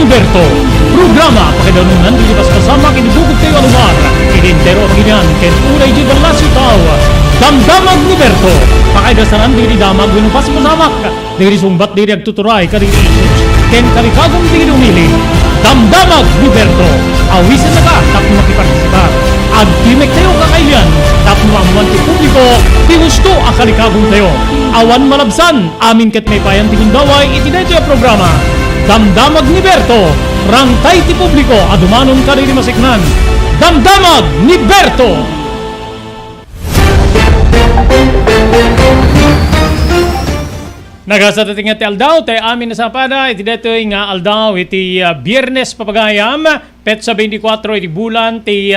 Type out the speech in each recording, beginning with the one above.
Niberto. Programa pakidanunan dilipas kasama kinibugod kayo alumar. Idintero ang ginyan ken unay di balas itaw. Damdamag Niberto. Pakaidasanan diri damag winupas masamak. Diri sumbat diri agtuturay kadiri issues. Ken kalikagong diri umili. Damdamag Niberto. Awisan na ka tapos makipartisipat. Agtimek tayo kakailan tapos maamuan ti publiko ti gusto akalikagong tayo. Awan malabsan amin ket may payan ti gundaway iti daytoy programa. Damdamag Niberto. Rangtay ti publiko adumanon kadiri masiknan. Damdamag Niberto. Nagasatating ti aldaw, tayo amin nasapada, iti detoy nga aldaw, iti Biyernes papagayam, petsa 24, iti bulan, ti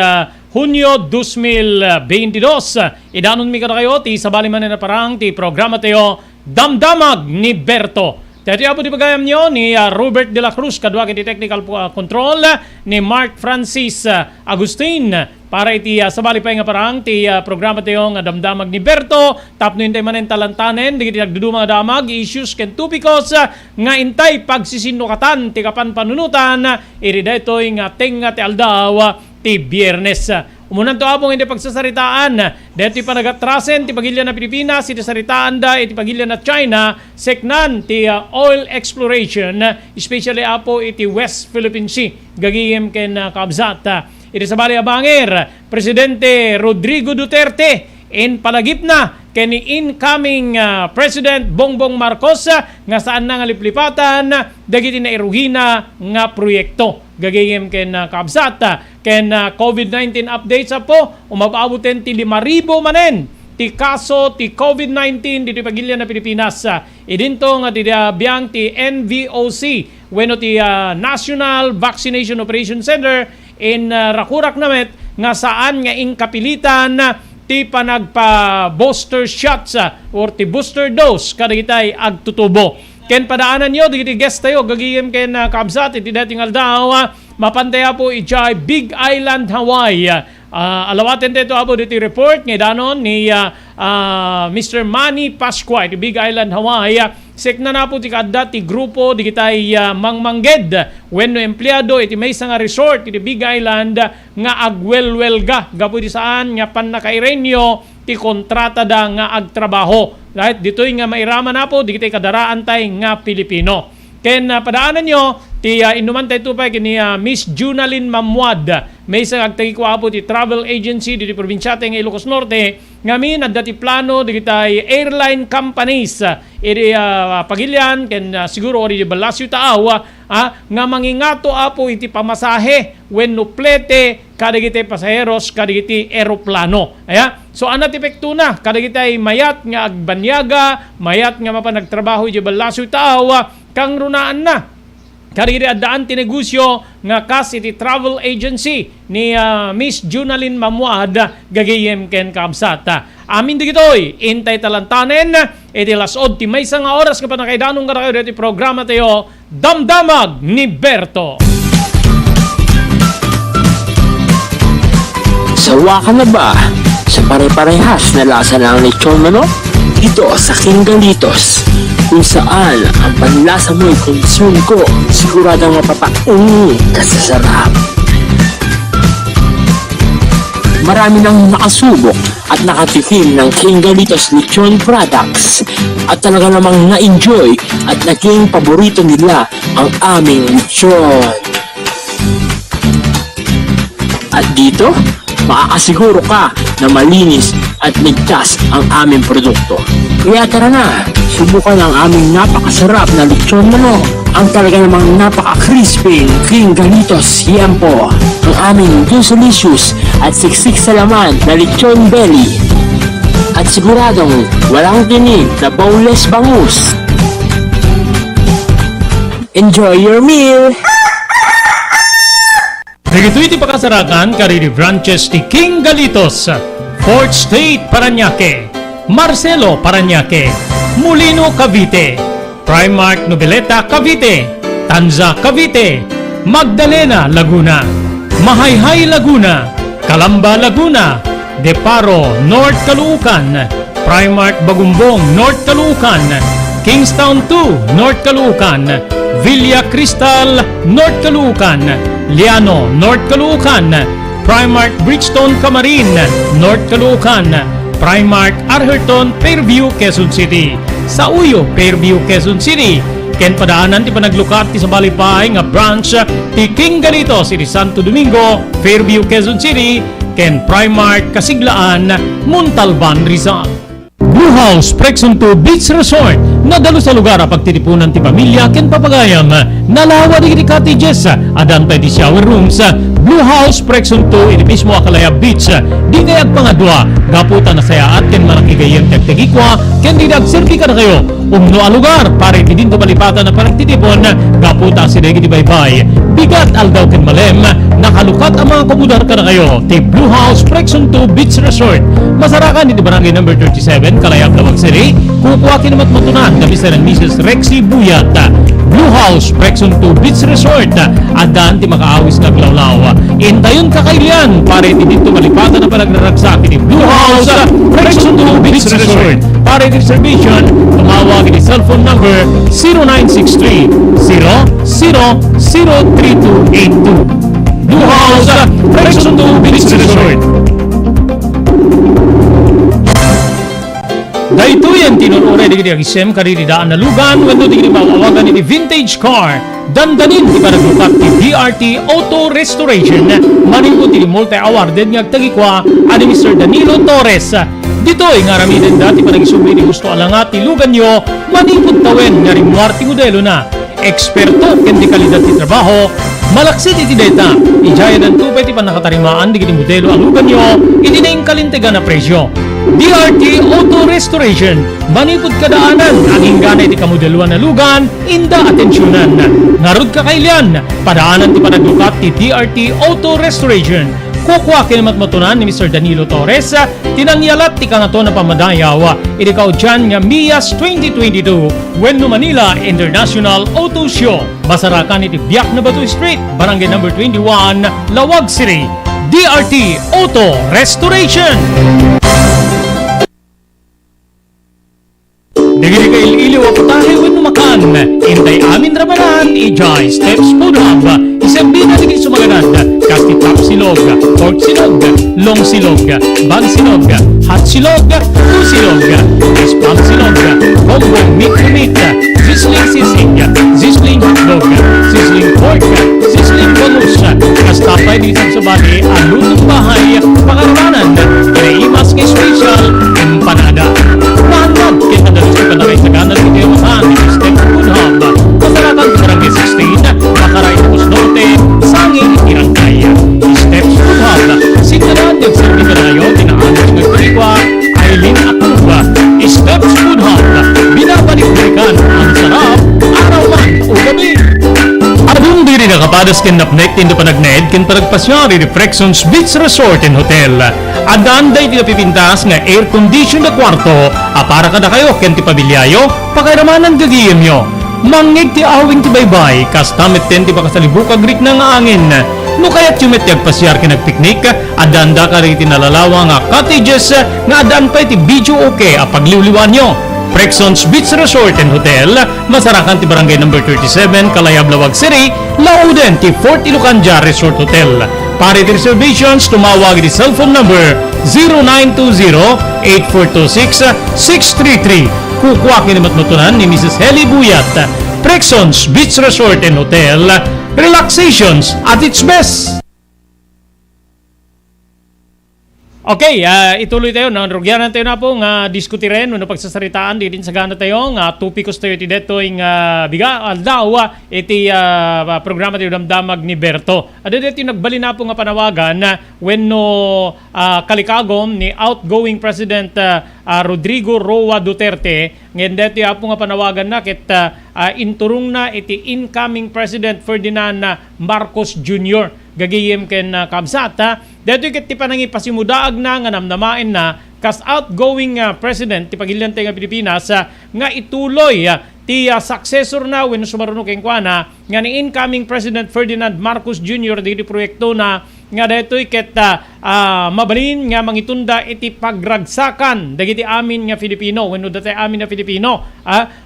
Hunyo 2022. Idanon mi kada kayo, ti sabali man na parang, ti programa tayo, Damdamag ni Berto. Tayo po di pagayam nyo ni Robert de la Cruz, kadwag iti technical control, ni Mark Francis Agustin, para iti sabali pa nga parang ti programa tayo nga Damdamag ni Berto. Tapno intay manen talantanen digiti nagduduma damag issues ken topicos nga intay pagsisinukatan ti kapan panunutan iri daytoy nga tenga ti aldaw ti Biyernes. Umunan to abong hindi pagsasaritaan dahil ti panagatrasen ti pagilya na Pilipinas iti saritaan da iti pagilya na China seknan ti oil exploration especially apo iti West Philippine Sea gagiyem ken kabzat. Iti sabali abangir, Presidente Rodrigo Duterte in palagip na kani incoming President Bongbong Marcos nga saan na nga liplipatan dagiti na iruhina nga proyekto. Gagayem ken kabsat ken COVID-19 updates po umababuten ti 5,000 manen ti kaso ti COVID-19 dito pagilya na Pilipinas. Idinto nga ti biyang ti NVOC wenno ti National Vaccination Operation Center in Rakurak namet nga saan nga inkapilitan ti panagpa-booster shots or ti booster dose kadagitay agtutubo. Ken padaanan nyo, digiti guest tayo, gagiyem ken kabsat, iti dating aldaw, mapantaya po ijay Big Island, Hawaii. Alawaten dito po dito report ng danon ni Mr. Manny Pasqua, iti Big Island, Hawaii. Sekna na po ti kadda ti grupo digitay mangmangged wenno empleyado iti maysa nga resort iti Big Island nga agwelwelga gapu di saan nga pannakairenyo ti kontrata da nga agtrabaho. Right? Ditoy nga mairaman na po digitay kadaraan tay nga Pilipino. Ken padaanan nyo ti inuman tayo tupay kini Miss Junalyn Mamwad. May isang agtagi ko po ti travel agency dito probinsyate ng Ilocos Norte. Ngamin at dati plano digitay airline companies iti pagilyan ken siguro ori balasyo taaw nga mangingato apo iti pamasahe wenno plete kadagiti pasaheros kadagiti eroplano. So anat epekto na kadagiti mayat nga agbanyaga, mayat nga mapanagtrabaho iti balasyo taaw kang runaan na. Kariri addaan ti negosyo nga kas iti travel agency ni Miss Junalyn Mamwad gagayem ken kabsat. Amin digitoy intay talantanen iti lasod ti maysa nga oras nga panakaidanong nga kayo iti programa tayo Damdamag ni Berto. Sawa ka na ba sa pare-parehas na lasa ng lechon manok? Dito sa King Galitos, kung saan ang panlasa mo'y concern ko, siguradong mapapaung kasasarap. Marami nang nakasubok at nakatikim ng King Galitos lechon products at talaga namang na-enjoy at naging paborito nila ang aming lechon. At dito, makakasiguro ka na malinis at ligtas ang aming produkto. Kaya tara na, subukan ang aming napakasarap na lechon manok. Ang talaga namang napaka-crispy King Galitos yan po. Ang aming delicious at siksik sa laman na lechon belly. At siguradong walang tinig na boneless bangus. Enjoy your meal! Nagito iti pakasarakan kariri branches ti King Galitos, Fourth State Parañaque, Marcelo Parañaque, Molino Cavite, Primark Noveleta Cavite, Tanza Cavite, Magdalena Laguna, Mahayhay Laguna, Calamba Laguna, Deparo North Caloocan, Primark Bagumbong North Caloocan, Kingstown 2 North Caloocan, Villa Cristal, North Caloocan, Liano, North Caloocan, Primark Bridgestone Camarin, North Caloocan, Primark Arherton, Fairview, Quezon City. Sa Uyo, Fairview, Quezon City. Ken padaanan ti panaglukat ti sa Balipay nga branch ti King Galito, City Santo Domingo, Fairview, Quezon City. Ken Primark Kasiglaan, Montalban, Rizal. Blue House Prexon 2 Beach Resort nadalo sa lugar a pagtitipunan ti pamilya ken papagayam nalawa di cottages adan pa di shower rooms. Blue House Prexon 2 iti mismo Akalaya Beach di kayag pangadwa gaputan na saya at ken malakigayang tagtagikwa ken di dagserki ka na kayo umno a lugar pare ti dinto palipatan na panagtitipon gaputa si degi di baybay bigat aldaw ken malem nakalukat ang mga komodar ka na kayo ti Blue House Prexon 2 Beach Resort masarakan iti barangay number 37 Kalayab Lawag City kukuha kinamat matunan kami sa Mrs. Rexy Buyat. Blue House Prexon 2 Beach Resort adan ti makaawis nga glawlaw intayon kakailan pare ti dito malipatan na panagraragsak ni Blue House Prexon 2 Beach Resort pare ti reservation tumawag ni cellphone number 0963 003282. Blue House Prexon 2 Beach Resort. Dahito yan tinurure di kiti agisem karididaan na lugan wendo di kiti mawawagan iti vintage car dandanin di panaglukat ti DRT Auto Restoration manipod ti multi-awarded nga agtagikwa ani Mr. Danilo Torres. Dito'y nga ramiden dati panagisubli di gusto alangat ti lugan nyo manipod tawen nga rimwar ti modelo na eksperto ken di kalidad ti trabaho malaksit iti data ijaya dan tupay ti panakatarimaan di kiti modelo ang lugan nyo iti na kalintegan na presyo. DRT Auto Restoration manipod kadaanan aging ganay ti kamodeluan na lugan inda atensyonan narod kakailan padaanan ti panaglukat ti DRT Auto Restoration kukuha kinamat matunan ni Mr. Danilo Torres tinangyalat ti kangato na pamadayaw iti kaudyan nga MIAS 2022 Wenno Manila International Auto Show masarakan iti Biak na Batu Street barangay number 21 Lawag City. DRT Auto Restoration. Nagiri ka iliw ako tayo when makan intay amin rabanan ijay steps food hub isang bina naging sumaganan kasti top silog pork silog long silog bag silog hot silog two silog spam silog combo meat to meat sizzling hotdog sizzling pork sizzling bonus kasta pa dito sa bali ang lutong bahay pakarabanan kinaimas kay special empanada mahanap kinadalos ka na rin sa kanan ng Idewasan ni Step Food Hub masarakan sa barangay 16 Makaray Tapos Norte Sangin Irangkay Steps Food Hub sintaran yung serbi ka na ngayon tinaanos ng kulikwa Aileen Akuba Steps Food Hub binabalik-balikan ang sarap araw man o gabi. Adun diri nakapadas ken napnek tindo panagneed ken panagpasyari ni Prexon's Beach Resort and Hotel. Adan day ti pipintas nga air condition na kwarto para kada kayo ken ti pabilyayo pakairamanan gagiyem nyo. Mangig ti awing ti baybay kas tamet ten ti pakasalibukag rik na nga angin. No kayat yumet ti agpasyar ken nagpiknik adan da ka rin ti nalalawa nga cottages nga adan pa ti video okay pagliwliwan nyo. Prexon's Beach Resort and Hotel, masarakan ti barangay number 37, Kalayab Lawag City, Lauden ti Fort Ilocanja Resort Hotel. Para ti reservations, tumawag di cellphone number 0920-8426-633. Kukuha kinamat matunan ni Mrs. Heli Buyat. Prexon's Beach Resort and Hotel, relaxations at its best. Okay, ituloy tayo. Nagyanan tayo na po nga diskutiren no pagsasaritaan din sa gana tayo nga tupikos tayo ti detoy nga biga aldaw iti programa tayo damdamag ni Berto. Ado dito nagbali na po nga panawagan wenno kalikagom ni outgoing President Rodrigo Roa Duterte ngem dito po nga panawagan na ket inturong na iti incoming President Ferdinand Marcos Jr. gagayem ken kabsat dito ket ti panangi pasimudaag na nga namnamain na kas outgoing president ti pagilian nga Pilipinas nga ituloy ti successor na wenno sumaruno ken kuana nga ni incoming President Ferdinand Marcos Jr. di proyekto na nga daytoy ket mabalin nga mangitunda iti pagragsakan dagiti amin nga Filipino wenno dati amin nga Filipino.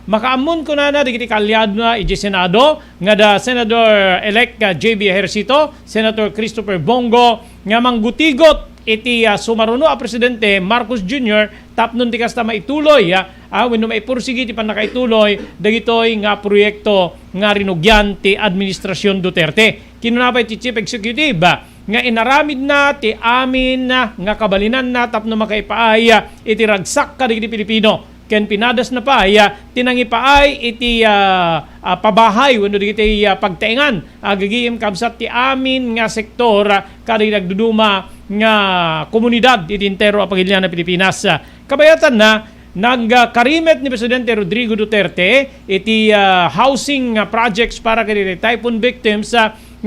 Makaamon ko na dagiti kalyado na iti Senado nga da Senator-elect JB Ejercito, Senator Christopher Bongo nga manggutigot iti sumaruno a Presidente Marcos Jr. tapnon ti kasta maituloy wenno maipursigi ti panakaituloy dagitoy nga proyekto nga rinugyan ti Administrasyon Duterte. Kinunapay ti Chief Executive nga inaramid na ti amin nga kabalinan na tapno makaipaay iti ragsak ka dagiti Pilipino. Ken pinadas na pa tinangipaay iti pabahay wenno dagiti pagtaengan gagiyem kabsat ti amin nga sektor kadagiti nagduduma nga komunidad iti entero a pagilian na Pilipinas. Kabayatan na nagkarimet ni Presidente Rodrigo Duterte iti housing projects para kay typhoon victims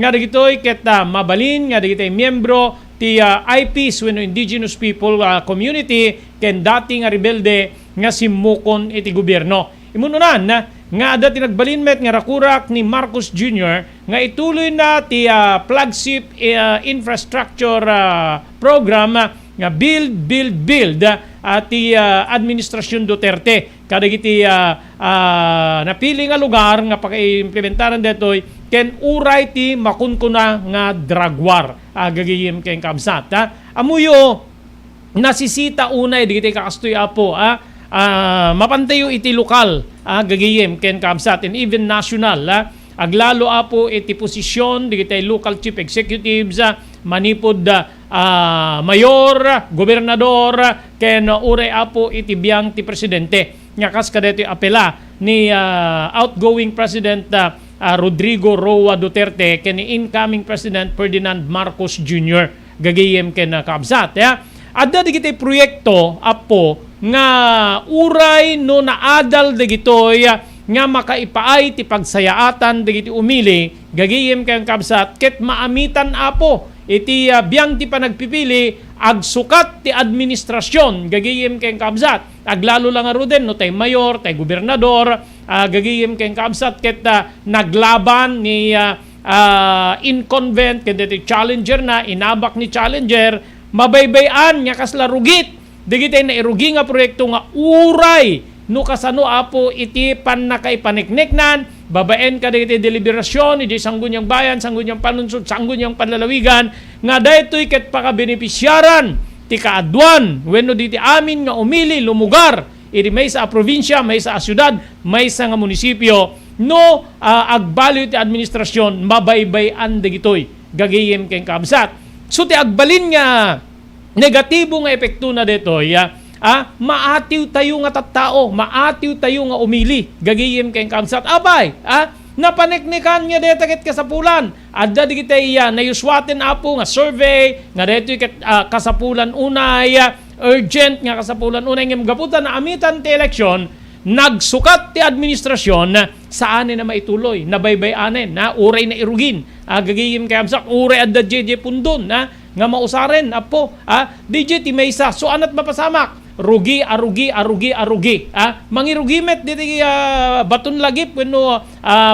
nga dagitoy ket mabalin nga dagitoy miyembro ti IPs wenno indigenous people community ken dating rebelde nga simukon iti gobyerno. Imununan nga adda tinagbalinmet nga rakurak ni Marcos Jr. nga ituloy na ti flagship infrastructure program nga build ti Administrasyon Duterte kadagiti napili nga lugar nga paka-implementaran detoy ken uray ti makunkuna nga drug war gagayem ken kabsat. Amuyo nasisita unay digiti kakastoy apo mapantayo iti lokal gagayem ken kabsat and even national aglalo apo iti posisyon digiti local chief executives manipod mayor, gobernador ken uray apo iti biyang ti presidente nga kas kadeti apela ni outgoing President Rodrigo Roa Duterte ken ni incoming President Ferdinand Marcos Jr. gagayem ken kabsat. Adda digiti proyekto apo nga uray no naadal dagitoy nga makaipaay ti pagsayaatan dagiti umili gagayem ken kabsat ket maamitan apo iti biyang ti panagpipili agsukat ti administrasyon gagayem ken kabsat aglalo lang aruden no tay mayor tay gobernador gagayem ken kabsat ket naglaban ni inconvent ken ti challenger na inabak ni challenger mabaybayan nga kasla rugit digitay na irugi nga proyekto nga uray no kasano apo iti panakaipanikniknan babaen ka digiti deliberasyon iti sanggunyang bayan sanggunyang panunsod sanggunyang panlalawigan nga daytoy ket pakabenepisyaran ti kaadwan wenno diti amin nga umili lumugar iti may sa probinsya may sa syudad may sa nga munisipyo no agbaliw ti administrasyon mabaybayan digitoy gagayem ken kabsat. So ti agbalin nga negatibo nga epekto na detoy maatiw tayo nga tattao, maatiw tayo nga umili gagayem ken kabsat abay napaniknikan nga deta ket kasapulan adda digitay nayuswaten apo nga survey nga detoy ket kasapulan unay urgent nga kasapulan unay nga gaputan na amitan ti eleksyon nagsukat ti administrasyon saan na maituloy nabaybayanen uray na irugin gagayem ken kabsat uray adda JJ pundon nga mausaren apo DJ ti maysa so anat mapasamak rugi mangirugimet diti baton lagip wenno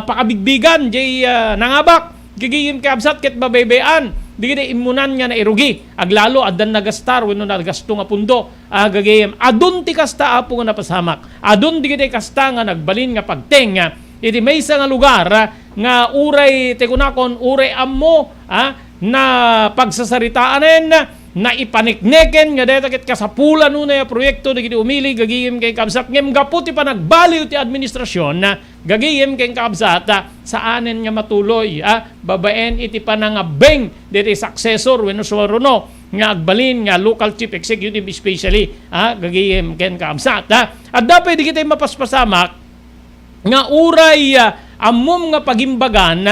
pakabigbigan jay nangabak gigiyem kabsat ket babaybayan digiti imunan nga nairugi aglalo addan nagastar wenno nagasto nga pundo gagayem adun ti kasta apo nga napasamak adun digiti kasta nga nagbalin nga pagteng iti maysa nga lugar nga uray tekunakon uray ammo na pagsasaritaan na ipanikneken nga deta ket kasapulan unay proyekto digiti umili gagiyem kay kabsat ngem gaputi pa nagbaliw ti administrasyon na gagiyem kay kabsat saanen nga matuloy babaen iti panangabeng diti successor wenno suwaruno nga agbalin nga local chief executive especially gagiyem ken kabsat at dapat digiti mapaspasamak nga uray amom nga pagimbagan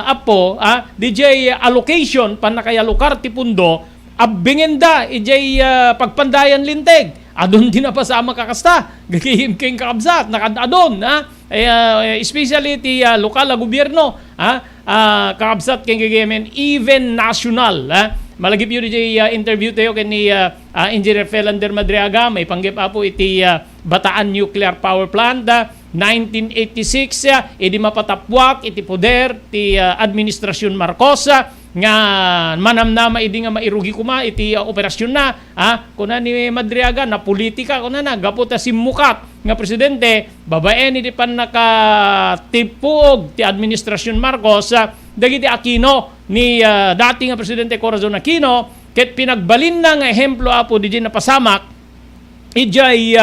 apo DJ allocation panakayalukar ti pundo abbingenda ijay pagpandayan linteg adon din na pa sa makakasta gagihim king kabsat nakadadon especially ti lokal na gobyerno kakabsat king gagimen even national malagip yun ijay interview tayo ken ni Engineer Felander Madriaga may panggip apo iti Bataan Nuclear Power Plant 1986 edi mapatapwak iti poder ti administrasyon Marcos nga manamnama idi nga mairugi kuma iti operasyon na kuna ni Madriaga na politika kuna na gaputa simukat nga presidente babaen iti pan nakatipuog ti administrasyon Marcos dagiti Aquino ni dati nga presidente Corazon Aquino ket pinagbalin na nga ehemplo apo di napasamak ijay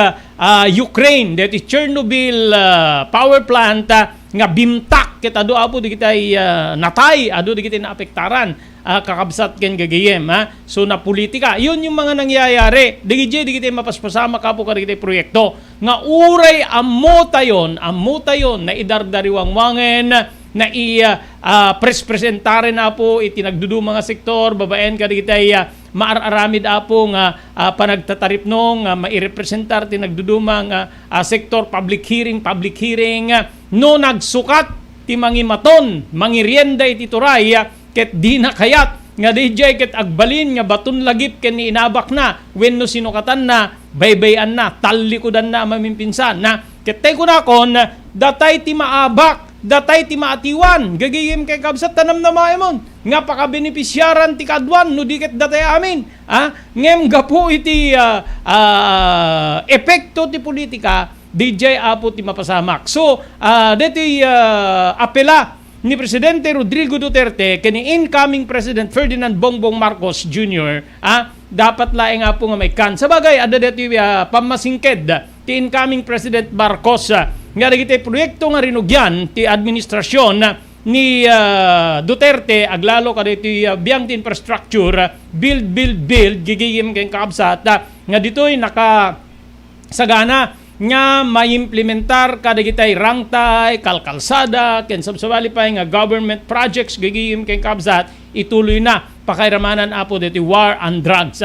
Ukraine dati Chernobyl power plant nga bimtak ket adu apo di kitay natay adu di kitay naapektaran kakabsat ken gagayem so na politika yun yung mga nangyayari di kitay mapaspasama kapo kada kitay proyekto nga uray ammo tayon na idardariwangwangen na presentare na po itinagdudu mga sektor babaen kada kitay maararamid apo nga panagtataripno nga mairepresentar tinagdudumang sektor public hearing no nagsukat ti mangimaton mangirienda iti turay ket di na kayat nga DJ ket agbalin nga baton lagip ken ni inabak na wenno sinukatan na baybayan na talikudan na mamimpinsan na ket tay kunakon datay ti maabak datay ti maatiwan gagayem kay kabsat tanam na maemon nga pakabenepisyaran ti kadwan no diket datay amin ngem gapo iti epekto ti politika DJ apo ti mapasamak so deti apela ni Presidente Rodrigo Duterte kani incoming President Ferdinand Bongbong Marcos Jr. Dapat laeng nga po nga may kan sabagay ada deti pamasingked ti incoming President Marcos nga dagiti proyekto nga rinugyan ti administrasyon ni Duterte aglalo kaditi biang ti infrastructure build gigiyem ken kabsat nga ditoy naka sagana nga maimplementar kadagitay rangtay kalkalsada ken sabsabali pa nga government projects gigiyem ken kabsat ituloy na pakairamanan apo diti war on drugs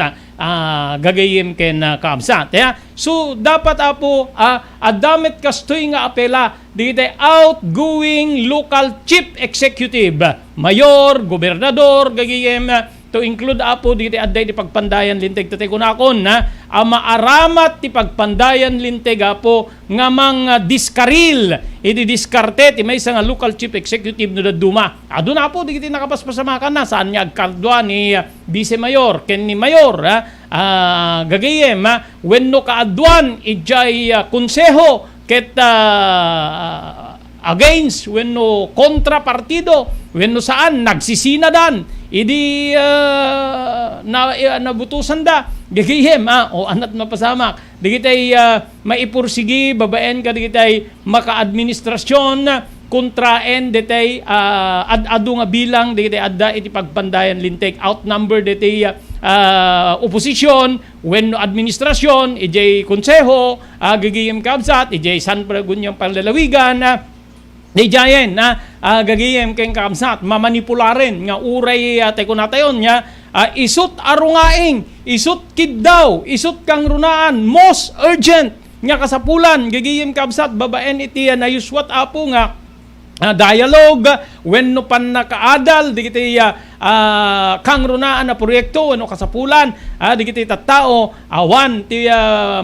gagayem ken kabsat so dapat apo adamit kastoy nga apela diti outgoing local chief executive mayor gobernador gagayem to include apo diti adday ti pagpandayan linteg tatay kunakon maaramat ti pagpandayan linteg apo nga mga diskaril iti diskarte ti maysa nga local chief executive no daduma adun apo digiti nakapaspasamakan na saan niya agkaldwa ni vice mayor ken ni mayor gagayem wenno kaadwan ijay konseho ket against wenno kontra partido wenno saan nagsisinadan idi nabutusan da gagayem o anat mapasamak digitay maipursigi babaen ka digitay maka-administrasyon kontraen detay adu nga bilang digitay adda iti pagpandayan lintek outnumber detay oposisyon wenno administrasyon ijay konseho gagayem kabsat ijay san paragunyang palalawigan Dijayen gagayem ken kamsat mamanipularen nga uray teko natayon nya isut arungaing isut kiddaw isut kang runaan most urgent nga kasapulan gagayem kamsat babaen iti na yuswat apo nga dialogue wenno pan nakaadal digiti kang runaan na proyekto wenno kasapulan digiti tattao awan ti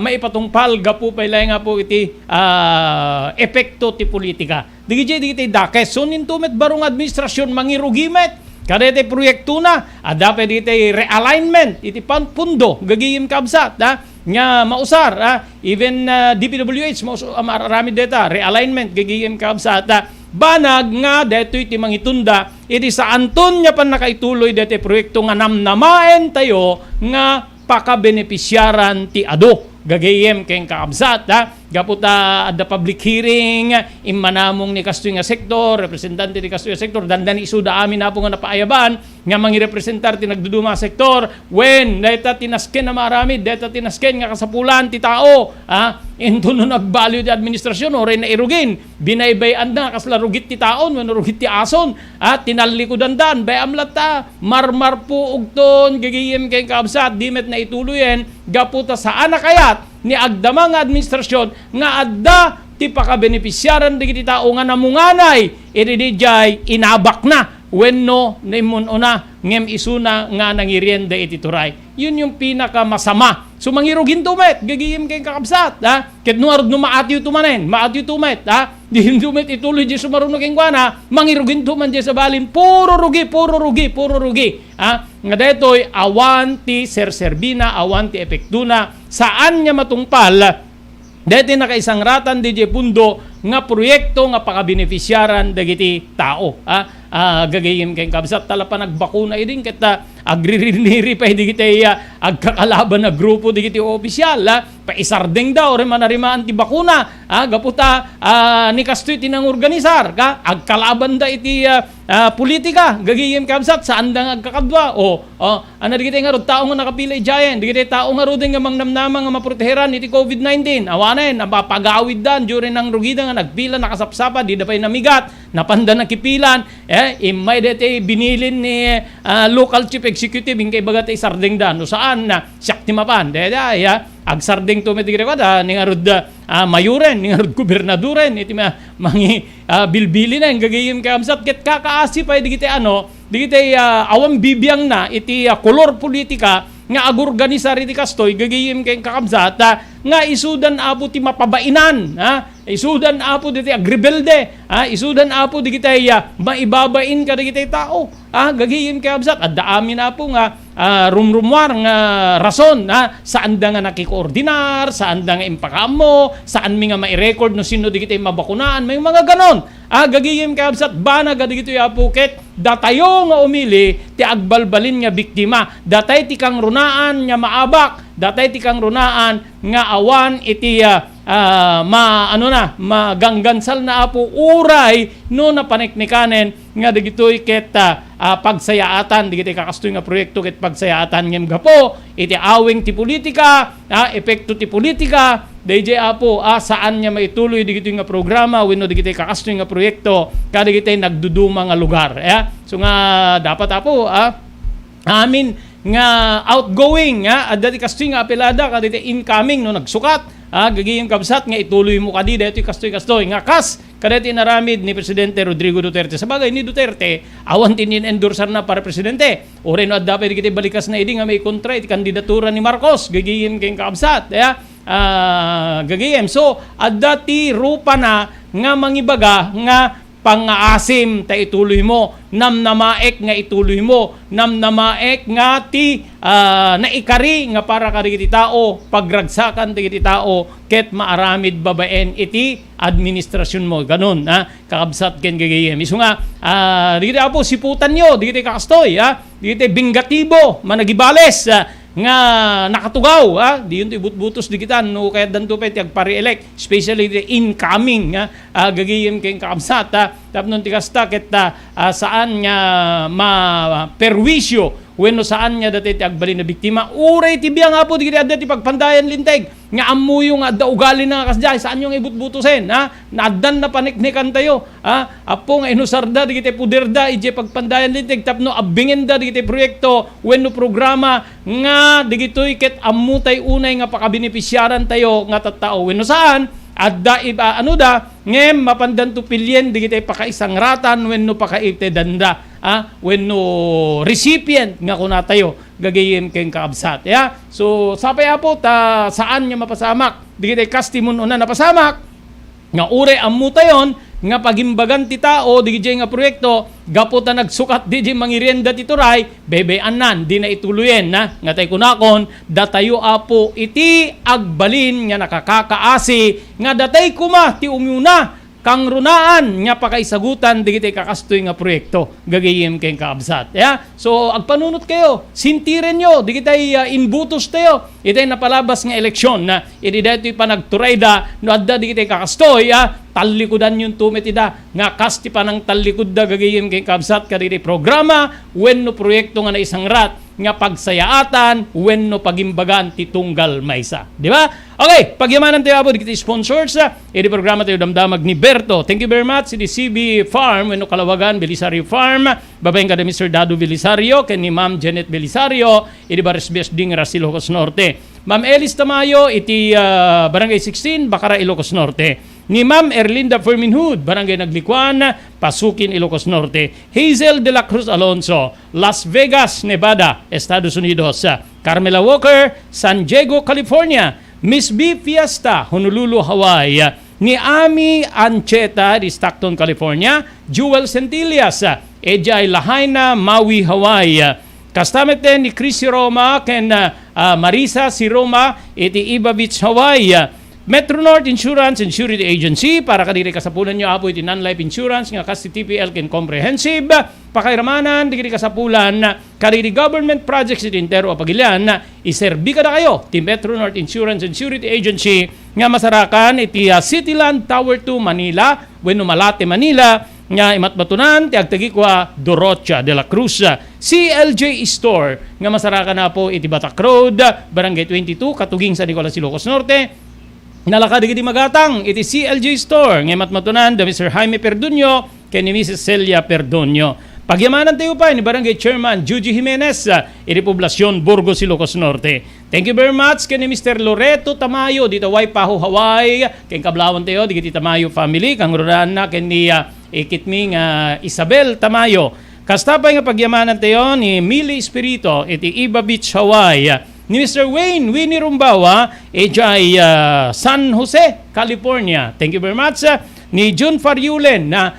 maipatungpal gapu paylay nga po iti epekto ti politika digiti dakes so nintumet barong administrasyon mangirugimet kadete proyekto na dapat iti realignment iti pundo gagayem kabsat nga mausar even DPWH marami data realignment gagayem kabsat banag nga detoy ti mangitunda iti sa anton nya pan nakaituloy dete proyekto nga namnamaen tayo nga pakabenepisyaran ti ado gagayem ken kaabsat gaputa adda public hearing immanamong ni kastoy nga sektor representante ni kastoy nga sektor dandan isuda amin na po nga napaayaban nga mangirepresentar ti nagduduma sektor when data tinasken na marami data tinasken nga kasapulan ti tao ento no nagbalyo ti administrasyon oray na irugin binaybayan na kasla rugit ti taon wenno rugit ti ason tinalikudan dan bayamlat marmar po ugton gagayem ken kaabsat dimet na ituloyen gaputa saan na kayat ni agdamang administrasyon nga adda ti pakabenepisyaran digiti tao nga namunganay ididijay inabak na wenno nimun una ngem isuna nga nangirienda iti turay yun yung pinaka masama So mangirugin tumet, gagiyim kay kakabsat, ket nuarod no maatiw tumanen, maatiw tumet, di tumet ituloy di sumaruno kay kuana, mangirugin tuman di sa balin, puro rugi, nga detoy awan ti serserbina, awan ti epektuna, saan niya matungpal, deti nakaisang ratan di pundo nga proyekto nga pakabeneficyaran dagiti tao. Gagayim kay kabsat tala pa nagbakuna idin kita agririniri pa digiti agkakalaban na grupo digiti opisyal paisardeng daw rin manarimaan ti bakuna gaputa ni kastoy tinang organisar ka agkalaban da iti politika gagayim kabsat saan da agkakadwa ano digiti nga rod tao nga nakapilay giant digiti tao nga rod nga mangnamnamang nga maproteheran iti COVID-19 awanen napagawid dan during ng rugida nga nagpila nakasapsapa di da pay namigat napanda nakipilan imay dete binilin ni local chief executive ingkay bagat isardeng da no saan na syakti mapan dede agsardeng to medigre kada ni ngarud mayuren ni ngarud gobernadoren iti mangi bilbilin na gagayim kamsat ket kakaasi pay digiti digiti awam bibiyang na iti kolor politika nga agorganisar iti kastoy gagayim kay kakabsat nga isudan apo ti mapabainan isudan apo diti agrebelde isudan apo digiti maibabain ka digiti tao gagayim kay kakabsat adda amin apo nga rumrumwar nga rason saan da nga nakikoordinar saan da nga impakamo saan mi nga mai-record no sino digiti mabakunaan may mga ganon gagayim kay kakabsat bana digiti apuket datayo nga umili ti agbalbalin nga biktima datay ti kang runaan nga maabak datay ti kang runaan nga awan iti maganggansal na apo uray no napaniknikanen nga digitoy ket pagsayaatan digiti kakastoy nga proyekto ket pagsayaatan ngem gapo iti awing ti politika epekto ti politika DJ apo saan niya maituloy digitoy nga programa wenno digiti kakastoy nga proyekto kadigiti nagduduma nga lugar so nga dapat apo amin nga outgoing dati kastoy nga apelada kaditi incoming no nagsukat gagayong kabsat nga ituloy mo kadi dito kastoy nga kas kadati naramid ni Presidente Rodrigo Duterte sa bagay ni Duterte awan tinin-endorser na para presidente ore no adda pa digiti balikas na idi nga may kontra iti kandidatura ni Marcos gagayong kay kabsat gagayem so adda ti rupa na nga mangibaga nga pangaasim ta ituloy mo namnamaek nga ituloy mo namnamaek nga ti naikari nga para kadagiti tao pagragsakan digiti tao ket maaramid babaen iti administrasyon mo ganon kakabsat ken gagayem isu nga digiti apo siputan nyo digiti kakastoy digiti bingatibo managibales nga nakatugaw di yun ibut-butos digitan no kaya danto pa ti agpare-elect especially the incoming gagayem kay kakabsat tapnon ti kasta ket saan nga ma-perwisyo wenno saan nga dati ti agbalin na biktima uray ti biang apo digiti adda ti pagpandayan linteg nga ammuyo nga adda ugali na kasjay saan yung ibut-butusen naaddan na paniknikan tayo apo nga inusarda digiti puderda ije pagpandayan linteg tapno abingenda digiti proyekto wenno programa nga digitoy ket ammu tay unay nga pakabenepisyaran tayo nga tattao wenno saan adda ngem mapandan to pilyen digiti pakaisang ratan wenno pakaite danda wenno recipient nga kuna tayo gagayem ken kaabsat so sapay apo saan nya mapasamak digiti kastimon una napasamak nga ure ammu tayon nga pagimbagan ti tao digiti nga proyekto gaputa nagsukat digiti mangirienda ti turay bebeanan di na ituloyen nga tay kunakon datayo apo iti agbalin nga nakakakaasi nga datay kuma ti umuna kang runaan nga pakaisagutan digiti kakastoy nga proyekto gagayem ken kaabsat so agpanunot kayo sintiren nyo digiti inbutos tayo itay napalabas nga eleksyon iti daytoy pa nagturayda no adda digiti kakastoy talikudan yung tumetida nga kasti pa ng talikod da gagayem ken kaabsat kaditi programa wenno proyekto nga na isang rat nga pagsayaatan wenno pagimbagan ti tunggal maysa di ba okay pagyamanan tayo abo digiti sponsors iti programa tayo damdamag ni Berto thank you very much iti CB Farm wenno Kalawagan Belisario Farm babaeng kada Mr. Dado Belisario ken ni Ma'am Janet Belisario iti Barisbes ding Ilocos Norte Ma'am Elis Tamayo iti Barangay 16 Bacara Ilocos Norte ni Ma'am Erlinda Ferminhood, Barangay Naglikuan, Pasukin, Ilocos Norte. Hazel de la Cruz Alonso, Las Vegas, Nevada, Estados Unidos. Carmela Walker, San Diego, California. Miss B Fiesta, Honolulu, Hawaii. Ni Ami Ancheta, di Stockton, California. Jewel Centillas, Ejay Lahaina, Maui, Hawaii. Kastamete ni Chris Roma, ken Marisa si Roma, iti Iba Beach, Hawaii. Metro North Insurance and Surety Agency, para kadiri kasapulan nyo apo iti non-life insurance, nga kas TPL ken comprehensive. Pakairamanan, digiri kasapulan, kadiri government projects iti Intero Apagilian, iserbi ka na kayo, ti Metro North Insurance and Surety Agency, nga masarakan iti Cityland Tower 2 Manila, wenno Malate, Manila, nga imatbatunan ti agtagikwa Dorocha de la Cruz. CLJ Store, nga masarakan na po iti Batak Road, Barangay 22, Katuging, San Nicolas, Ilocos Norte. Nalakad iti magatang iti CLJ Store, nga matmatunan da Mr. Jaime Perdunyo ken ni Mrs. Celia Perdunyo. Pagyamanan tayo pa ni Barangay Chairman Juji Jimenez, iti Poblasyon Burgos, Ilocos Norte. Thank you very much ken ni Mr. Loreto Tamayo dito Waipahu, Hawaii, ken kablawan tayo digiti Tamayo family kang rodan na ken ni ikitming Isabel Tamayo. Kastapay nga pagyamanan tayo ni Mili Espirito iti Iba Beach, Hawaii. Ni Mr. Winnie Rumbawa, ejay San Jose, California. Thank you very much. Ni June Fariulen na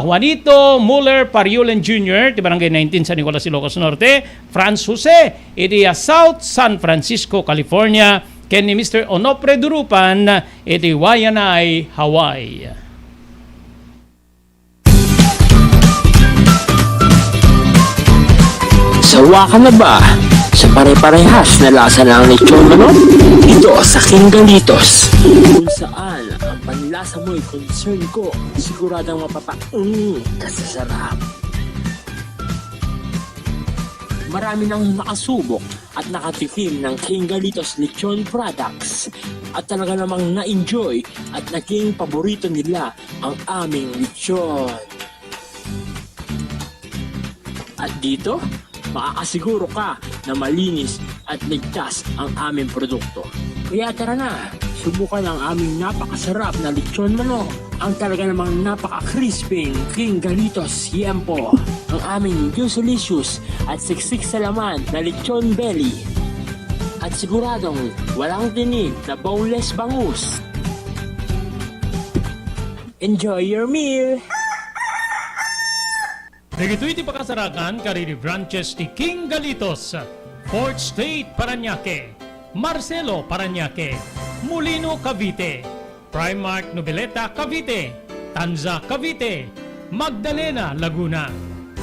Juanito Muller Fariulen Jr., ti Barangay 19 San Nicolas, Ilocos Norte. Franz Jose, iti South San Francisco, California. Ken ni Mr. Onofre Durupan, iti Waianae, Hawaii. Sawa ka na ba sa pare-parehas na lasa ng lechon manok? Ito sa King Galitos, kung saan ang panlasa mo'y concern ko, siguradang kasasarap. Marami nang nakasubok at nakatikim ng King Galitos lechon products at talaga namang na-enjoy at naging paborito nila ang aming lechon. At dito, makakasiguro ka na malinis at ligtas ang aming produkto. Kaya tara na, subukan ang aming napakasarap na lechon manok. Ang talaga namang napaka-crispy King Galitos Yempo. Ang aming juicelicious at siksik sa laman na lechon belly. At siguradong walang tinig na boneless bangus. Enjoy your meal! Nagito iti pakasarakan kariri branches ti King Galitos, Fort State, Parañaque, Marcelo, Parañaque, Molino, Cavite, Primark, Noveleta, Cavite, Tanza, Cavite, Magdalena, Laguna,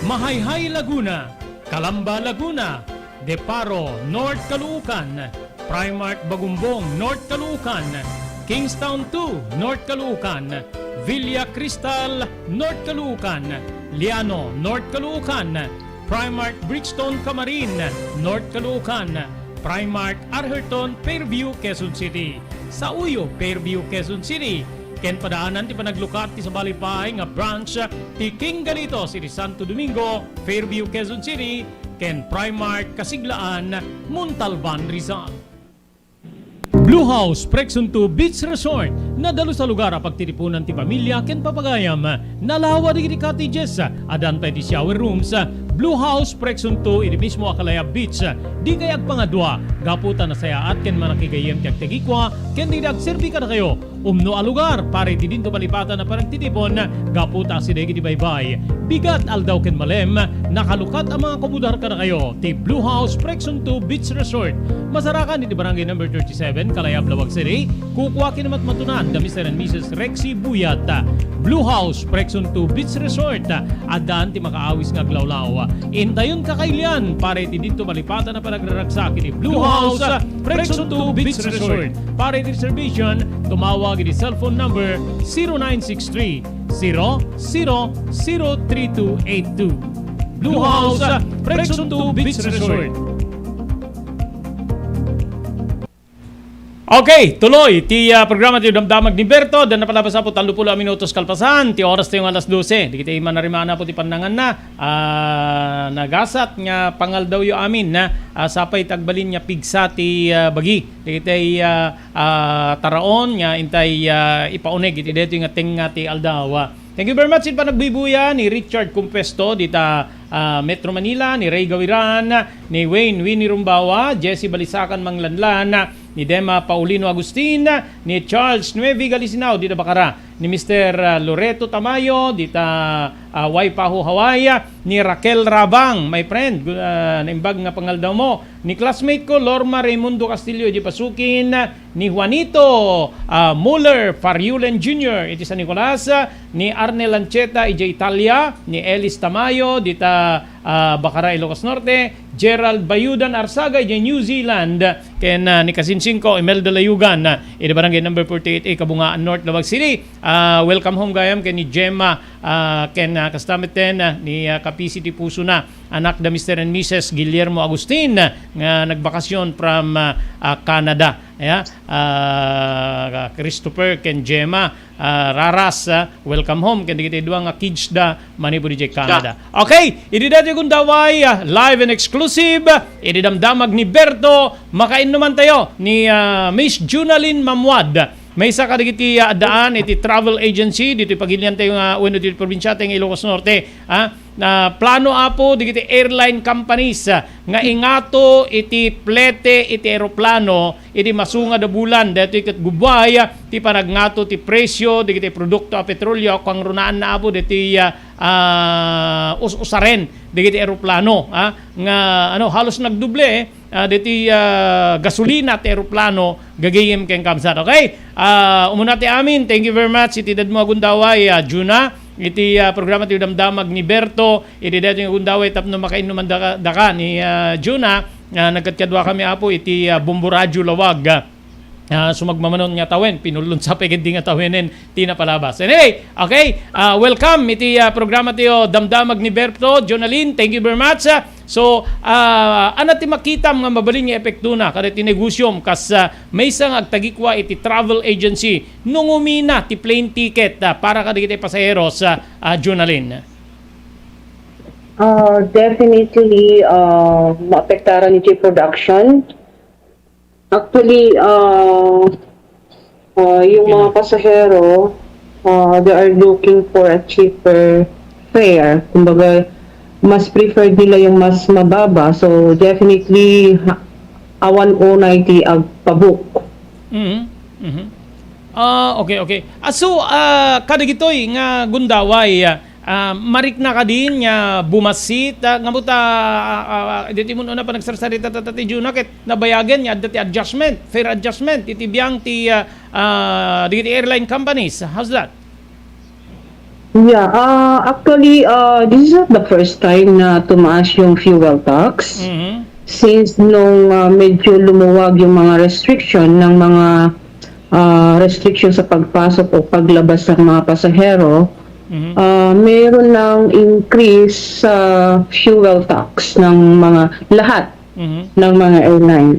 Mahayhay, Laguna, Calamba, Laguna, Deparo, North Caloocan, Primark, Bagumbong, North Caloocan, Kingstown 2, North Caloocan, Villa Cristal, North Caloocan, Liano, North Caloocan, Primark Bridgestone Camarin, North Caloocan, Primark Arherton, Fairview, Quezon City. Sa Uyo, Fairview, Quezon City. Ken padaanan ti panaglukat ti sa Balipay nga branch ti King Galitos iti Santo Domingo, Fairview, Quezon City. Ken Primark Kasiglaan, Montalban, Rizal. Blue House Prexon 2 Beach Resort, nadalo sa lugar a pagtitipunan ti pamilya ken papagayam, nalawa di cottages, adan pa ti shower rooms. Blue House Prexon 2 iti mismo Akalaya Beach, di kayag pangadwa, gaputan na saya at ken manakigayem ti agtegikwa, ken di agserbi ka na kayo, umno a lugar, pare ti dinto malipatan na parang titipon, gaputa si degi di baybay, bigat aldaw ken malem, nakalukat ang mga komudar ka na kayo, ti Blue House Prexon 2 Beach Resort, masarakan iti barangay number 37, Kalayab, Lawag City, kukuha kinamat matunan, da Mr. and Mrs. Rexy Buyat, Blue House Prexon 2 Beach Resort, adaan ti makaawis nga glawlaw. Intayon kakailian, pare ti dito malipatan na panagraragsak iti Blue House Prexon 2 Beach Resort. Pare ti reservation, tumawag iti cellphone number 0963-003282. Blue House Prexon 2 Beach Resort. Okay, tuloy. Ti programa ti Damdamag ni Berto. Dan napalabas po 30 minutos kalpasan. Ti oras ti yung alas 12. Di kita manarimana po ti pandangan na. Nagasat nga pangal daw yung amin na sapay tagbalin niya pigsa ti bagi. Di kita taraon nga intay ipaunig. Iti dito yung ating ti Aldawa. Thank you very much. Ito pa nagbibuya ni Richard Cumpesto dita Metro Manila, ni Ray Gawiran, ni Wayne Winnie Rumbawa, Jesse Balisacan Manglanlan, ni Dema Paulino Agustin, ni Charles Nuevi Galisinao dita Bacara, ni Mr. Loreto Tamayo dita Waipahu Hawaii, ni Raquel Rabang, my friend, naimbag nga pangal daw mo, ni classmate ko Lorma Raimundo Castillo di Pasukin, ni Juanito Muller Fariulen Jr. iti San Nicolas, ni Arnel Lancheta iti Italia, ni Elis Tamayo dita Bacara Ilocos Norte, Gerald Bayudan Arsaga iti New Zealand, ken ni Kasinsin ko Imelda Layugan iti barangay number 48A Kabungaan North Lawag City. Welcome home gayam ken ni Gemma ken kastameten ni Kapisi ti Puso na anak da Mr. and Mrs. Guillermo Agustin nga nagbakasyon from Canada. Christopher ken Gemma Raras, welcome home ken digiti duang nga kids da manipo di Canada. Okay, idi dati kung daway live and exclusive idi damdamag ni Berto makainuman tayo ni Miss Junalyn Mamwad. May isa ka digiti daan iti travel agency dito pagilian tayo nga uno dito probinsya tayo Ilocos Norte na plano apo digiti airline companies nga ingato iti plete iti eroplano iti masunga da bulan dito ikat gubay ti panagnato ti presyo digiti produkto a petrolyo kang runaan na apo diti usaren digiti eroplano nga halos nagduble diti gasolina at eroplano gagayem ken kamsat. Okay? Umuna ti amin. Thank you very much. Iti dad mo agundaway Juna. Iti programa ti Damdamag ni Berto. Iti dad yung agundaway tapno makainuman daka ni Juna. Nagkatkadwa kami apo iti Bumbu Radyo Lawag. Sumagmamanon nga tawen, pinulun sa pagindi nga tawenin, tinapalabas. Anyway, okay, welcome iti programa tiyo Damdamag ni Berto, Jonalyn, thank you very much. So, ti makitam nga mabalin nga epekto na, kada ti negosyom, kas may isang agtagikwa iti travel agency, nung umina ti plane ticket para kada iti pasaheros, Jonalyn. Definitely, maapektaran iti production. Actually, yung mga pasahero, they are looking for a cheaper fare. Kumbaga, mas preferred nila yung mas mababa. So, definitely, awan o 90 ang pabook. Okay. So, kada gitoy nga gundaway, marik na ka din nga bumasit nga buta diti mo na pa nagsarsarita tati Juna ket nabayagan nya dati adjustment, fair adjustment iti biyang ti diti airline companies. How's that? Yeah, actually, this is not the first time na tumaas yung fuel tax. Since nung medyo lumuwag yung mga restriction ng mga restriction sa pagpasok o paglabas ng mga pasahero, mayroon ng increase sa fuel tax ng mga lahat ng mga airline.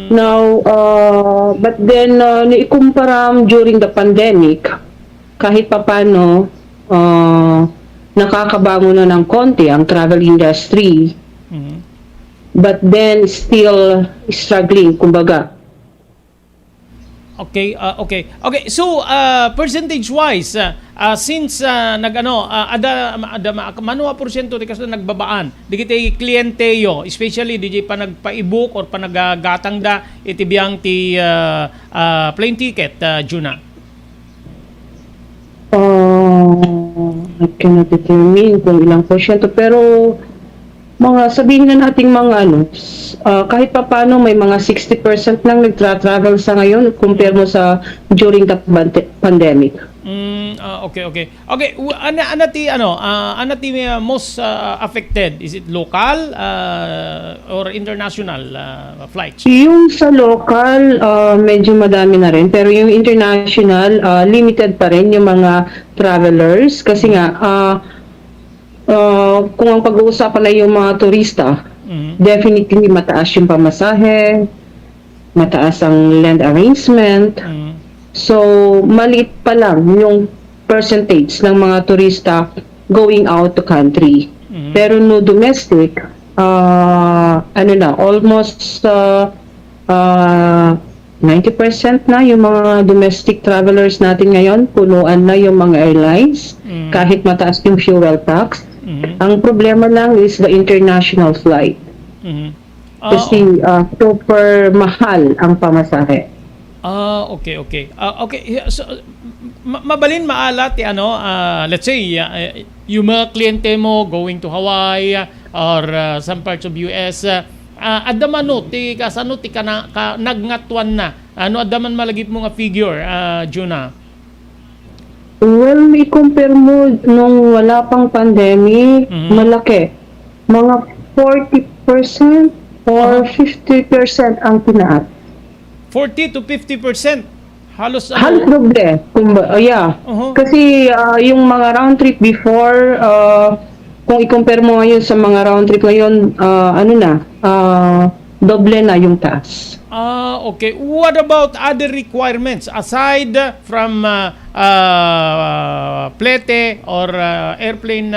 Now, but then naikumparam during the pandemic, kahit papano nakakabango na ng konti ang travel industry, but then still struggling, kumbaga. Okay. So percentage-wise, since ada manuwa porsyento di kasi nagbabaan, di kita kliyente yo, especially di pa nagpa-ebook or pa nagagatang da iti biyang ti plane ticket, Juna. I cannot determine kung ilang porsyento, pero mga sabihin na nating mga kahit pa paano may mga 60% nang nagtra-travel sa ngayon compare mo sa during the pandemic. Okay. Anati most affected? Is it local or international flights? Yung sa local, medyo madami na rin. Pero yung international, limited pa rin yung mga travelers. Kasi nga, kung ang pag-uusapan na yung mga turista, definitely mataas yung pamasahe. mataas ang land arrangement. So, maliit pa lang yung percentage ng mga turista going out to country. Pero no domestic, almost 90% na yung mga domestic travelers natin ngayon, punuan na yung mga airlines, kahit mataas yung fuel tax. Ang problema lang is the international flight. Kasi super mahal ang pamasahe. Okay. So, mabalin maalat let's say yung mga kliyente mo going to Hawaii or some parts of US, adaman no ti kasano ti ka nagngatwan na adaman malagip mo nga figure, Juna. Well, may compare mo nung wala pang pandemic, malaki. Mga 40% or 50% ang tinaat. 40 to 50%. Halos doble. Kasi yung mga round trip before, kung i-compare mo ngayon sa mga round trip ngayon, doble na yung taas. Okay. What about other requirements aside from plete or airplane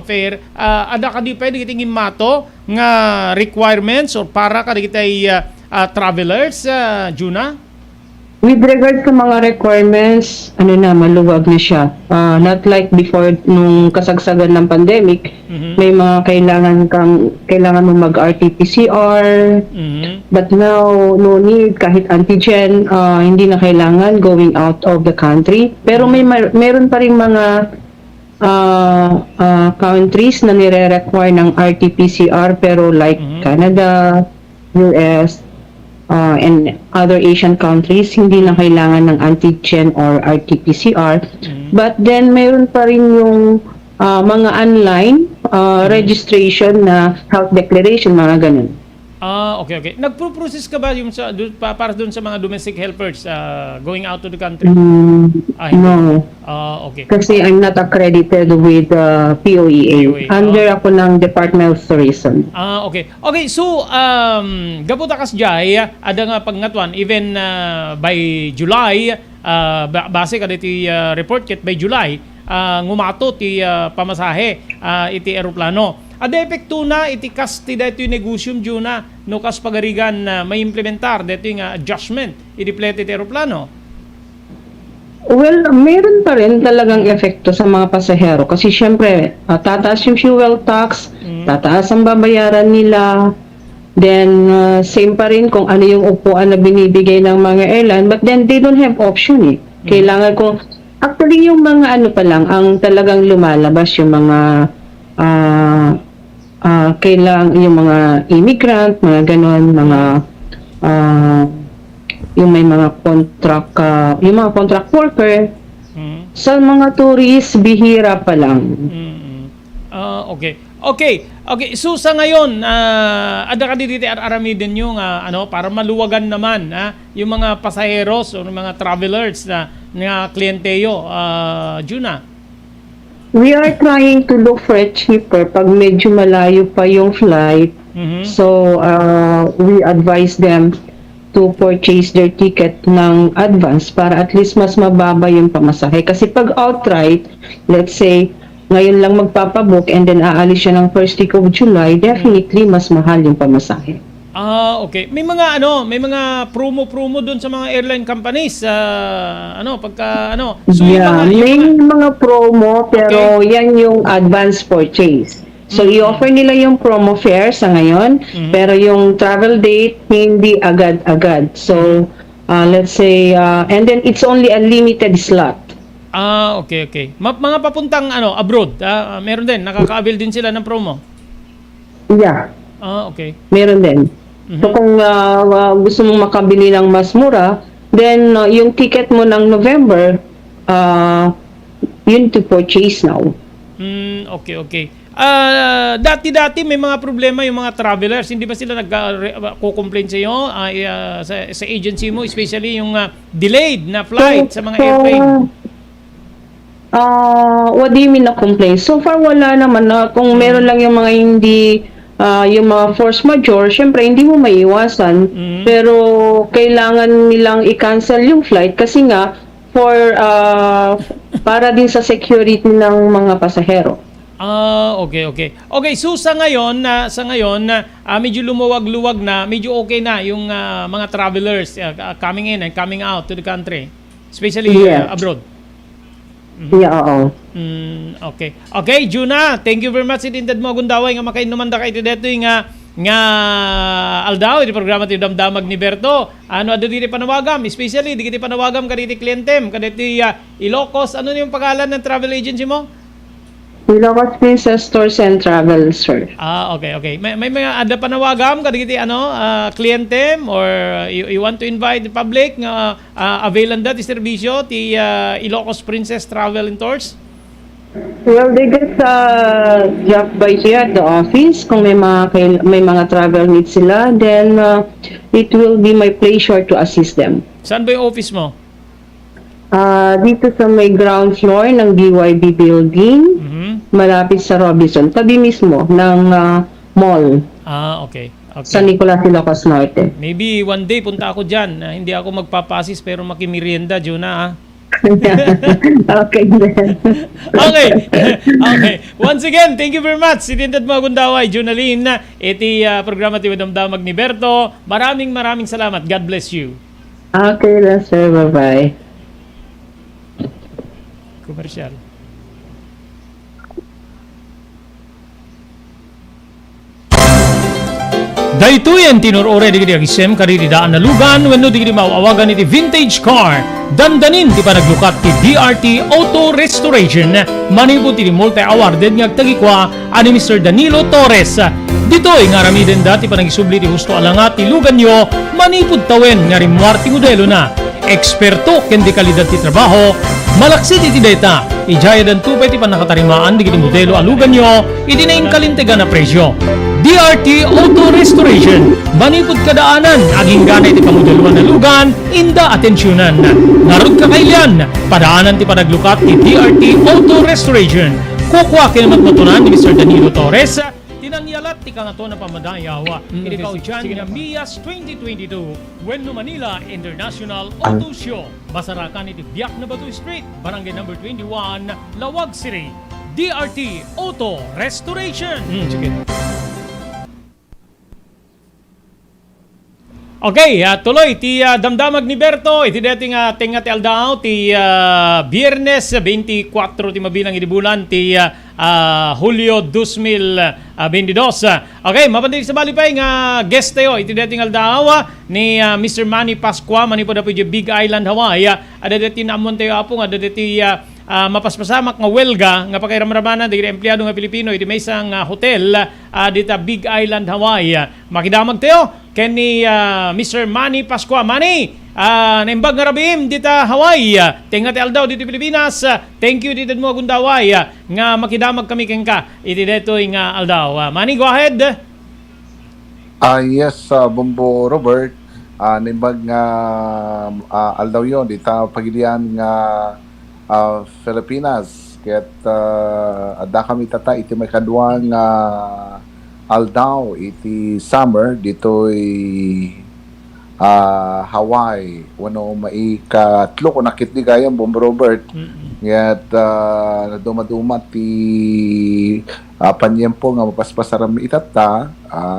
fare? Ada ka di pwede kitingin mato nga requirements or para ka di kitay travelers, Juna? With regard sa mga requirements, maluwag na siya. Not like before nung kasagsagan ng pandemic, may mga kailangan mo mag-RT-PCR. But now, no need, kahit antigen, hindi na kailangan going out of the country. Pero meron pa rin mga countries na nire-require ng RT-PCR, pero like Canada, US, and other Asian countries, hindi na kailangan ng antigen or RT-PCR. But then, meron pa rin yung mga online registration na health declaration, mga ganun. Okay. Nagpo-process ka ba yung para doon sa mga domestic helpers going out to the country? No. Okay. Kasi I'm not accredited with POEA. Under ako ng Department of Tourism. Okay. Okay, so gaputa kas jay ada nga pagngatuan even by July base kada ti report kit by July ngumato ti pamasahe iti eroplano. Ada epekto na iti kas ti dayto yung negosyum Juna no kas pagarigan may implementar dayto yung adjustment iti plete ti eroplano. Well, meron pa rin talagang epekto sa mga pasahero kasi syempre tataas yung fuel tax, tataas ang babayaran nila. Then same pa rin kung ano yung upuan na binibigay ng mga airline, but then they don't have option eh. Kailangan kung actually yung mga pa lang ang talagang lumalabas yung mga kailangan yung mga immigrant, mga ganon, mga yung may mga yung mga contract worker. Sa mga tourists, bihira pa lang. Okay. So sa ngayon, ada ka dito aramidin yung para maluwagan naman yung mga pasaheros o mga travelers na klienteyo, Juna. We are trying to look for a cheaper pag medyo malayo pa yung flight. So, we advise them to purchase their ticket ng advance para at least mas mababa yung pamasahe. Kasi pag outright, let's say, ngayon lang magpapabook and then aalis siya ng first week of July, definitely mas mahal yung pamasahe. Okay. May mga promo doon sa mga airline companies. So may mga promo pero yan yung advance purchase. So i-offer nila yung promo fare sa ngayon, pero yung travel date hindi agad-agad. So let's say and then it's only a limited slot. Okay. Mga papuntang abroad, meron din nakaka-avail din sila ng promo. Yeah. Okay. Meron din. So kung gusto mong makabili ng mas mura, then yung ticket mo ng November, yun to purchase now. Okay. Dati may mga problema yung mga travelers, hindi ba sila nagko-complain sa iyo sa agency mo, especially yung delayed na flight sa mga airplane? What do you mean na complaint? So far wala naman na kung meron lang yung mga hindi yung mga force majeure, syempre hindi mo maiiwasan, pero kailangan nilang i-cancel yung flight kasi nga for para din sa security ng mga pasahero. Okay. Okay, so sa ngayon, medyo lumuwag-luwag na, medyo okay na yung mga travelers coming in and coming out to the country, especially Yes. abroad. Yeah, oo. Okay. Okay, Juna, thank you very much. Itindad mo gundaway nga makainuman da kay deto nga aldaw iti programa ti damdamag ni Berto. Ano ado diti panawagam, especially di kiti panawagam kaditi klientem, kaditi Ilocos. Ano yung pangalan ng travel agency mo? Ilocos Princess Tours and Travel, sir. Okay. May mga ada panawagam kaditi klientem or you want to invite the public nga availan da ti serbisyo ti Ilocos Princess Travel and Tours? Well, they get drop by siya at the office kung may mga travel needs sila, then it will be my pleasure to assist them. Saan ba yung office mo? Dito sa may ground floor ng BYB building, malapit sa Robinson, tabi mismo ng mall Okay. sa Nicolas Ilocos Norte. Maybe one day punta ako dyan. Hindi ako magpapasis pero makimirienda, Juna. Okay then. Okay. Once again, thank you very much. Itindad mo Gundaway, Junalyn. Iti programa ti Damdamag ni Berto. Maraming salamat. God bless you. Okay then, sir. Bye-bye. Komersyal. Daytoy tinurore di agisem karidi daan na lugan wenno di mauawagan iti vintage car. Dandanin di pa naglukat ti DRT Auto Restoration. Manibot ti multi-awarded nga agtagikwa ani Mr. Danilo Torres. Ditoy nga ramiden dati pa nagisubli ti husto alangat ti lugan nyo manipud tawen nga rimwarti modelo na. Eksperto ken di kalidad ti trabaho. Malaksi ti data. Ijaya dan tupay ti panakatarimaan di kiti modelo alugan nyo iti na inkalintegan na presyo. DRT Auto Restoration. Manipod kadaanan, aging ganay ti pamodeluan na lugan, inda atensyonan. Narod kakailan, padaanan ti panaglukat ti DRT Auto Restoration. Kukwa kinamatmatunan ni Mr. Danilo Torres, tinangyalat ti kangato na pamadayawa. Inikaw dyan nga Mias 2022, Wenno Manila International Auto Show. Basarakan iti Biak na Batu Street, Barangay number 21, Lawag City. DRT Auto Restoration. Sige. Okay, tuloy ti damdamag ni Berto iti dating tinga ti aldaw ti Biyernes 24 ti mabilang iti bulan ti Hulyo 2022. Okay, mapandi sa balipay nga guest tayo iti dating aldaw ni Mr. Manny Pascua manipod po di Big Island, Hawaii. Ada dati namon tayo apong ada dati mapaspasamak nga welga nga pakairamramanan dagiti empleyado nga Pilipino iti may isang hotel dita Big Island, Hawaii. Makidamag tayo ken ni Mr. Manny Pascua. Manny, naimbag nga rabim dita Hawaii. Tenga ti aldaw dito Pilipinas. Thank you dito mo Gundaway nga makidamag kami ken ka iti detoy nga aldaw. Manny, go ahead. Yes, Bombo Robert. Naimbag nga aldaw yon dita pagilian nga Filipinas. Ket adda kami tata iti may kaduang aldaw iti summer ditoy Hawaii wano maikatlo ko nakit di gayam Bombo Robert. Yat naduma-duma ti panyempo nga mapaspasaram itata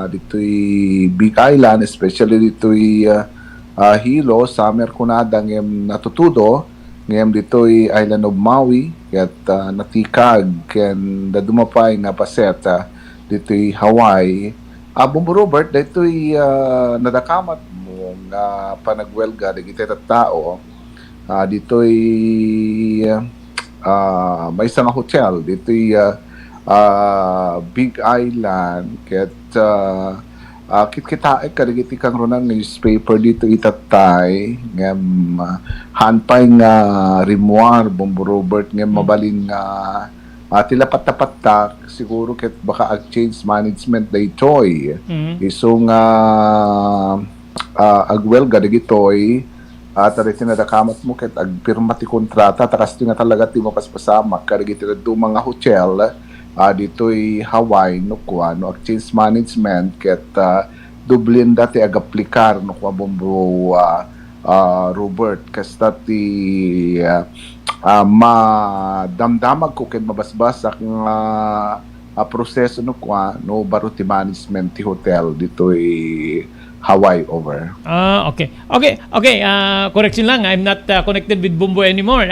ditoy Big Island, especially ditoy Hilo summer kunada ngem natutudo ngem ditoy Island of Maui ket natikag ken dadumapay nga paset dito'y Hawaii. Bombo Robert, dito'y nadakamat mo nga panagwelga na kita tao. Dito'y may isang hotel. Dito'y Big Island. Ket kita kadagiti kang runang newspaper dito itatay. Ngam hanpay nga rimwar, Bombo Robert, ngam mabalin nga tilapat-tapat siguro ket baka ag-change management daytoy. Isong agwelga dagitoy tari tinadakamat mo ket agpirma ti kontrata takas ti nga talaga ti mapaspasamak kadagiti mga hotel dito'y Hawaii no kuha no exchange management ket dublin dati agaplikar no kuha Bombo Robert kas dati madamdamag ko ken mabasbasak nga proseso no kuha no baruti management ti hotel dito'y Hawaii over. Okay. Correction lang. I'm not connected with Bumbo anymore.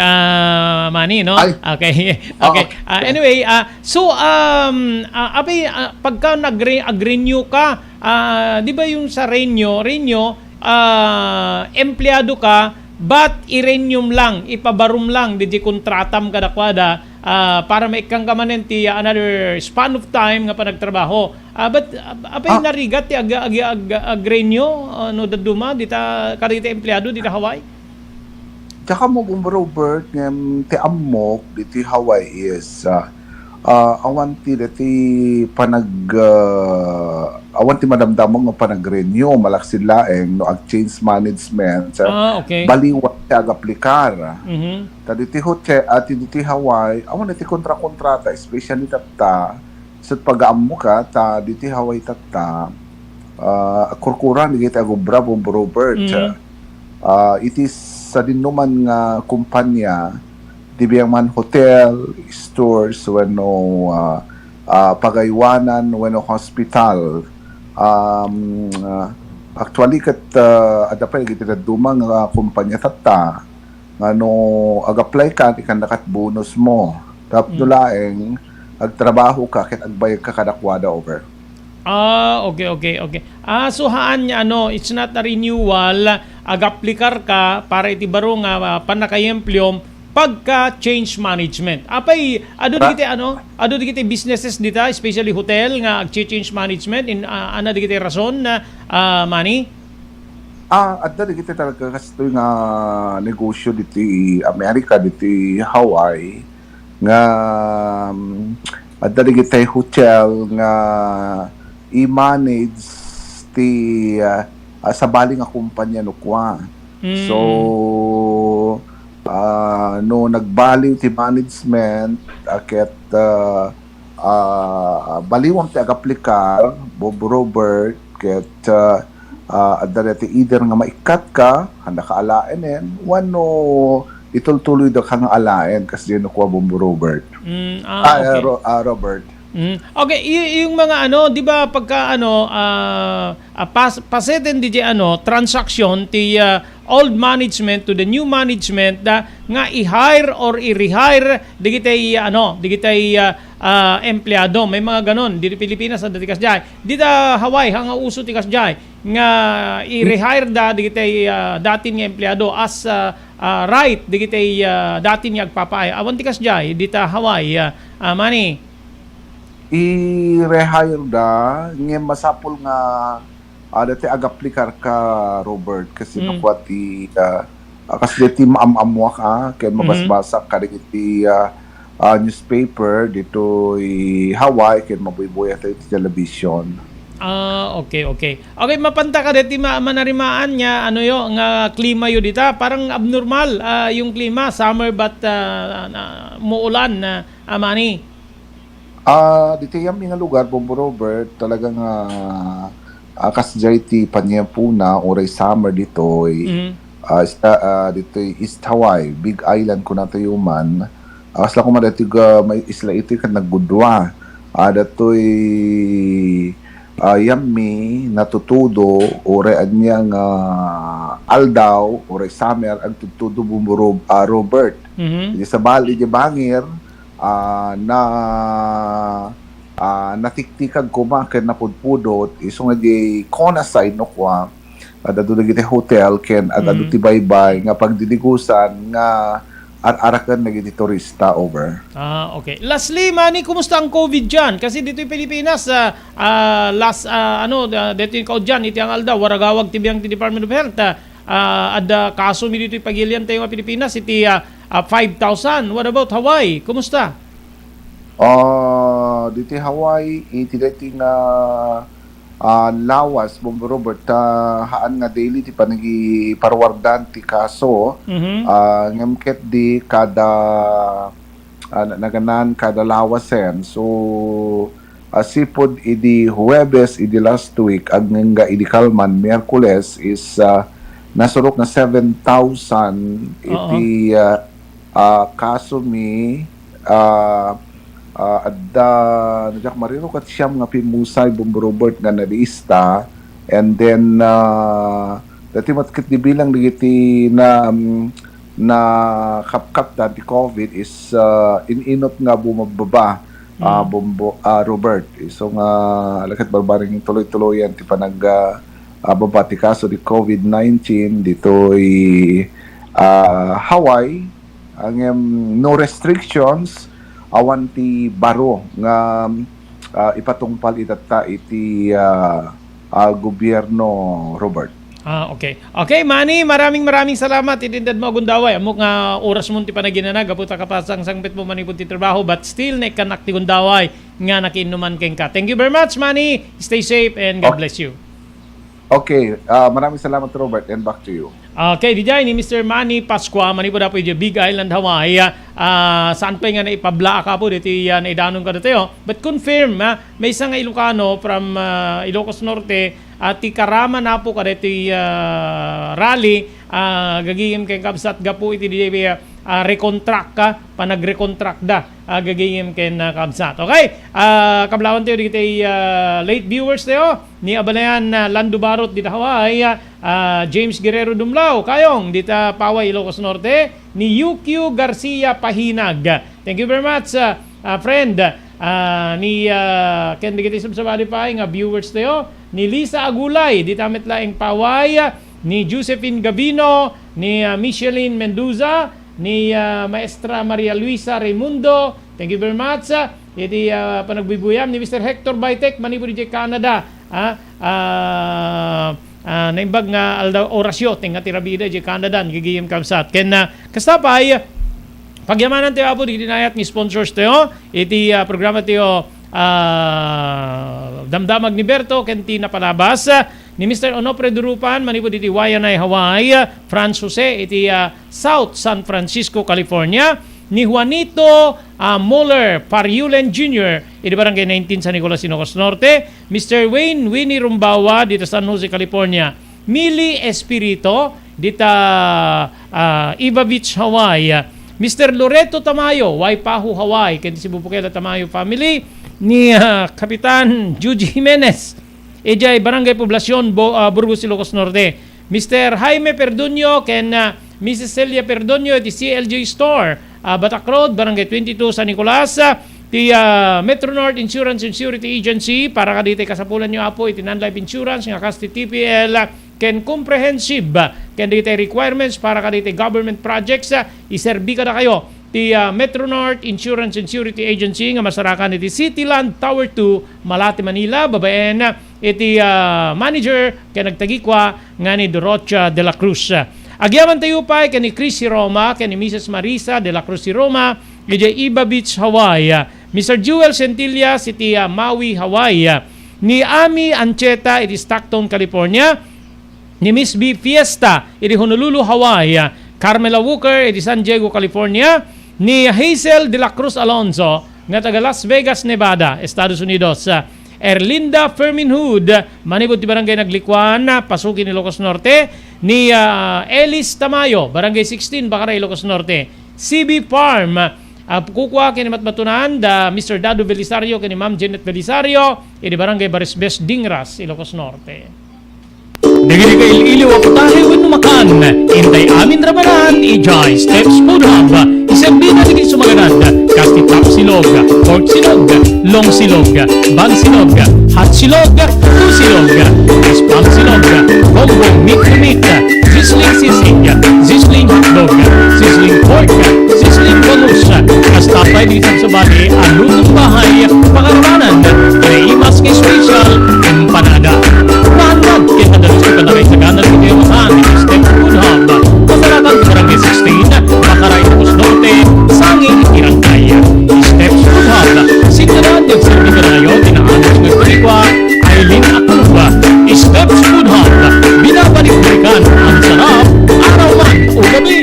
Manny, no? Ay. Okay. Okay. Anyway, so pagka nag-renew ka, di ba yung sa renew, empleyado ka, but i-renew lang, ipabarum lang, di kontratam kadakwada, para may kang kamanen ti another span of time nga pa nagtrabaho. But apay narigat ti agrenyo no daduma dita karita empleyado dita Hawaii. Tsaka mo Robert ngem ti amok diti Hawaii is awan ti dati awan ti madamdamong nga panag-renew malaksid laeng no exchange management Okay. baliwat ti agaplikar. Mhm. Diti hotel at diti Hawaii awan ti kontrata especially tatta sa pag-aammo ka ta diti Hawaii tatta kurkuran digiti agubra Bombo Robert. It is sa dinuman nga kumpanya dibiyang man hotel, stores, weno pagaywanan, weno hospital. Actually kat adapay giti dumang kumpanya tatta ngano ag-apply ka ikan nakat bonus mo. Tapos laeng agtrabaho ka ket agbayad ka kadakwada over. Okay. So haan niya it's not a renewal, agaplikar ka para iti baro nga panakayemplyo pagka change management. Apay ado digiti businesses dita, especially hotel nga ag-change management in ana digiti rason na Manny. Adda digiti talaga kasi ito nga negosyo diti Amerika diti Hawaii nga adda digiti hotel nga i-manage ti sa bali nga kumpanya no kwa. So no nagbaliw ti management ket baliwang ti agaplikar Bob Robert ket adda ti either nga maikat ka handa ka alaen wano itultuloy da kang alaen kasi no kwa Bombo Robert. Okay. Robert. Okay, yung mga di ba pagka paseten di transaction ti old management to the new management nga i-hire or i-rehire digitay empleyado. May mga ganon dito Pilipinas sa dati kasjay. Dito Hawaii hanga uso ti kasjay nga i-rehire digitay dati nga empleyado as right digitay dati nga agpapaay. Awan ti kasjay dito Hawaii Manny. I-rehire ngem masapul nga dati agaplikar ka Robert kasi nakwati kasi dati maamamwa ka kaya mabasbasak ka diti newspaper dito Hawaii kaya mabuyboy at iti television. Okay. Okay, mapanta ka dati manarimaan niya nga klima yo dita parang abnormal yung klima summer but muulan Manny. Dito yung mga lugar, Bombo Robert, talagang kasjay ti Panyapuna, oray summer dito, dito East Hawaii, Big Island ko na tayo man. Kasla ko madati may isla ito ka naggudwa. Dato'y yami natutudo, oray anyang aldaw, oray summer, ang tutudo Bombo Robert. Sa bali di bangir, natiktikag ko makin na pudpudot iso nga di kona side no kwa adado dagiti hotel ken adado ti baybay nga pagdidigusan nga arakan nagiti turista over. Okay. Lastly, Manny, kumusta ang COVID dyan? Kasi dito yung Pilipinas, dito yung kao dyan, iti ang alda, waragawag tibiyang ti Department of Health, kaso mi dito yung pagilian tayo nga Pilipinas, iti 5,000. What about Hawaii? Kumusta? Dito Hawaii, iti dati nga lawas, Bombo Robert, haan nga daily ti panagi parwardan ti kaso, ngamket di kada naganan kadalawasen. So sipod idi Huwebes idi last week ag nga idi Kalman Miyerkules is nasurok na 7,000 iti kaso mi adda najak marino kat siyam nga pimusay Bombo Robert nga nalista, and then dati matkit di bilang digiti na kapkap dati COVID is ininot nga bumababa Bombo Robert. So nga lakat barbaring tuloy-tuloyan ti panag babati kaso di COVID-19 ditoy Hawaii ang no restrictions awan ti baro nga ipatungpal itata iti gobyerno, Robert. Okay. Okay, Manny, maraming salamat. Itindad mo Gundaway. Amok nga oras mo ti panaginana, gaputa kapasang sangpit mo manipod ti trabaho, but still kanak ti Gundaway nga nakiinuman keng ka. Thank you very much, Manny. Stay safe and God bless you. Okay, maraming salamat, Robert, and back to you. Okay, dijay ni Mr. Manny Pascua, manipod po yung Big Island, Hawaii. Saan pa nga na ipabla ka po dito yan, idanon ka dito. But confirm, may isang Ilocano from Ilocos Norte, ti karama na po ka dito rally, gagiyim kay Kabsat Gapo iti di recontract ka, panag-recontract da, gagiyim kay Kabsat. Okay, kablawan tayo dito late viewers tayo, ni Abalayan Lando Barot dito Hawaii, James Guerrero Dumlao, kayong dito Paway Ilocos Norte, ni UQ Garcia Pahinag. Thank you very much, friend. Ni Ken Digiti Subsabali pa nga viewers tayo, ni Lisa Agulay di tamit laing Paway, ni Josephine Gavino, ni Micheline Mendoza, ni Maestra Maria Luisa Raimundo. Thank you very much. Iti panagbibuyam ni Mr. Hector Baitek manipod di Canada. Naimbag nga aldaw orasyo tinga tirabida di Canada gigiyim kamsat. Ken kastapay pagyamanan tayo po, di dinayat ni sponsors tayo. Iti programa tayo Damdamag ni Berto, kenti na palabas. Ni Mr. Onofre Durupan, manipod iti Wayanay, Hawaii. France Jose, iti South San Francisco, California. Ni Juanito Muller Pariulen Jr., iti Barangay 19 San Nicolas, Ilocos Norte. Mr. Winnie Rumbawa, dito San Jose, California. Mili Espirito, dito Iba Beach, Hawaii. Mr. Loreto Tamayo, Waipahu, Hawaii, kaya si Bupukela Tamayo family, ni Kapitan Juji Jimenez, Ejay Barangay Poblacion, Burgos, Ilocos Norte. Mr. Jaime Perdonio, ken Mrs. Celia Perdonio, di CLJ Store, Batak Road, Barangay 22, San Nicolas, di Metro North Insurance and Security Agency, para ka dito kasapulan nyo apo, iti non-life insurance, nga kasti TPL, ken comprehensive ken dito requirements para ka dito government projects, iserbi ka na kayo ti Metro North Insurance and Security Agency nga masarakan iti Cityland Tower 2 Malate, Manila. Babaen iti manager ken nagtagikwa nga ni Dorocha de la Cruz. Agyaman tayo pa ken ni Chris Roma ken ni Mrs. Marisa de la Cruz Roma iti Iba Beach, Hawaii. Mr. Jewel Centillas iti Maui, Hawaii. Ni Ami Ancheta iti Stockton, California. Ni Miss B Fiesta iti Honolulu, Hawaii. Carmela Walker iti San Diego, California. Ni Hazel de la Cruz Alonso nga taga Las Vegas, Nevada, Estados Unidos. Erlinda Ferminhood, manipod ti Barangay Naglikwan, Pasukin, Ilocos Norte. Ni Elis Tamayo, Barangay 16, Bacaray, Ilocos Norte. CB Farm, kukwa kini matmatunan da Mr. Dado Belisario kini Ma'am Janet Belisario iti Barangay Barisbes, Dingras, Ilocos Norte. Nagiri ka iliw ako tayo makan. Intay amin ramanan, ijay Steps Food Hub. Iserbi na naging sumaganad. Kasti top silog, pork silog, long silog, bag silog, hot silog, two silog, spam silog, combo meat to meat, sizzling sisig, sizzling hotdog, sizzling pork, sizzling bonus. Kasta pa dito sa bali, alutong bahay, pangaramanan. Naimas kay special, empanada. Mahanad, kaya kadalas ko na rin sa kanan ko kayo masan, Step Food Hub. Masaratan sa Barangay 16, Bacaray, Ilocos Norte, Sanging, Irangkay. Step Food Hub, sinaraan yung serbi ka na yun, tinaanos ng Perikwa, Aileen Akuba. Step Food Hub, binabalik-balikan ang sarap, araw man o gabi.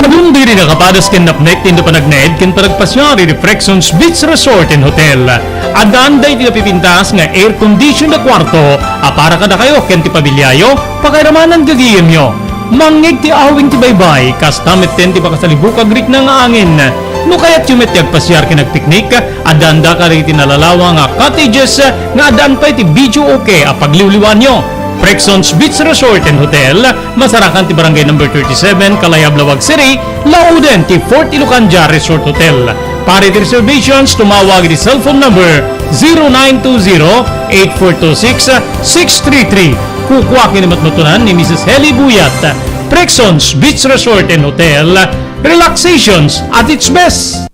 Anong diri na kapag padas ken napnek tindo panagned ken panagpasyari di Frexons Beach Resort and Hotel. Adanday ti napipintas nga air condition na kwarto, para kada kayo ken ti pabilyayo, pakairamanan gagiyem nyo. Mangig ti awing ti baybay, kastamit ten ti pakasalibukag rik na nga angin. No kaya't yung metyag pasyar kinagpiknik, adanda ka rin tinalalawa nga cottages nga adan pa iti video okay pagliwliwan nyo. Frexons Beach Resort and Hotel, masarakan ti barangay number 37, Kalayab, Lawag City, Lauden ti Fort Ilocanja Resort Hotel. Para ti reservations, tumawag di cellphone number 0920-8426-633. Kukuha kinimatmatunan ni Mrs. Heli Buyat. Frexons Beach Resort and Hotel, relaxations at its best.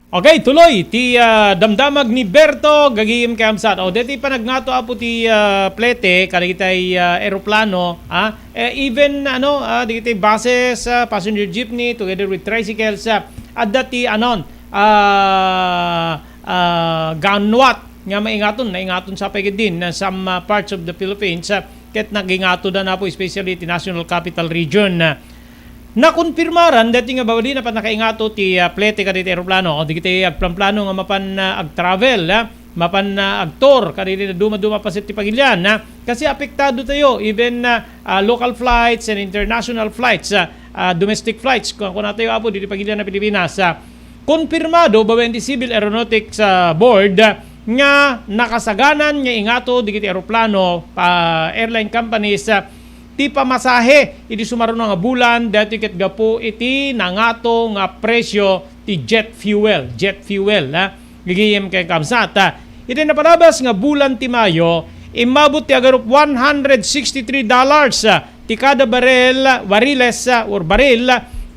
Okay, tuloy ti damdamag ni Berto gagiyem kamsat. O deti panagnato apo ti plete kaligitay eroplano, even digitay buses, passenger jeepney together with tricycles at dati ganwat nga naingaton sa pagid din some parts of the Philippines ket nagingato na po especially ti National Capital Region. Nakonfirmaran dati nga bawali na nakaingato ti plete kaditi eroplano o digiti agplanplano nga mapan ag-travel mapan agtor kaditi duma-duma pa ti pagilyan kasi apektado tayo even local flights and international flights, domestic flights kung tayo apo diti pagilyan na Pilipinas. Konfirmado bawen ti Civil Aeronautics Board nga nakasaganan nga ingato digiti eroplano airline companies ti pamasahe iti sumaruno nga bulan dati ket gapo iti nangato nga presyo ti jet fuel gigiyem kay kamsat iti napalabas nga bulan ti Mayo imabot ti agarup $163 ti kada bariles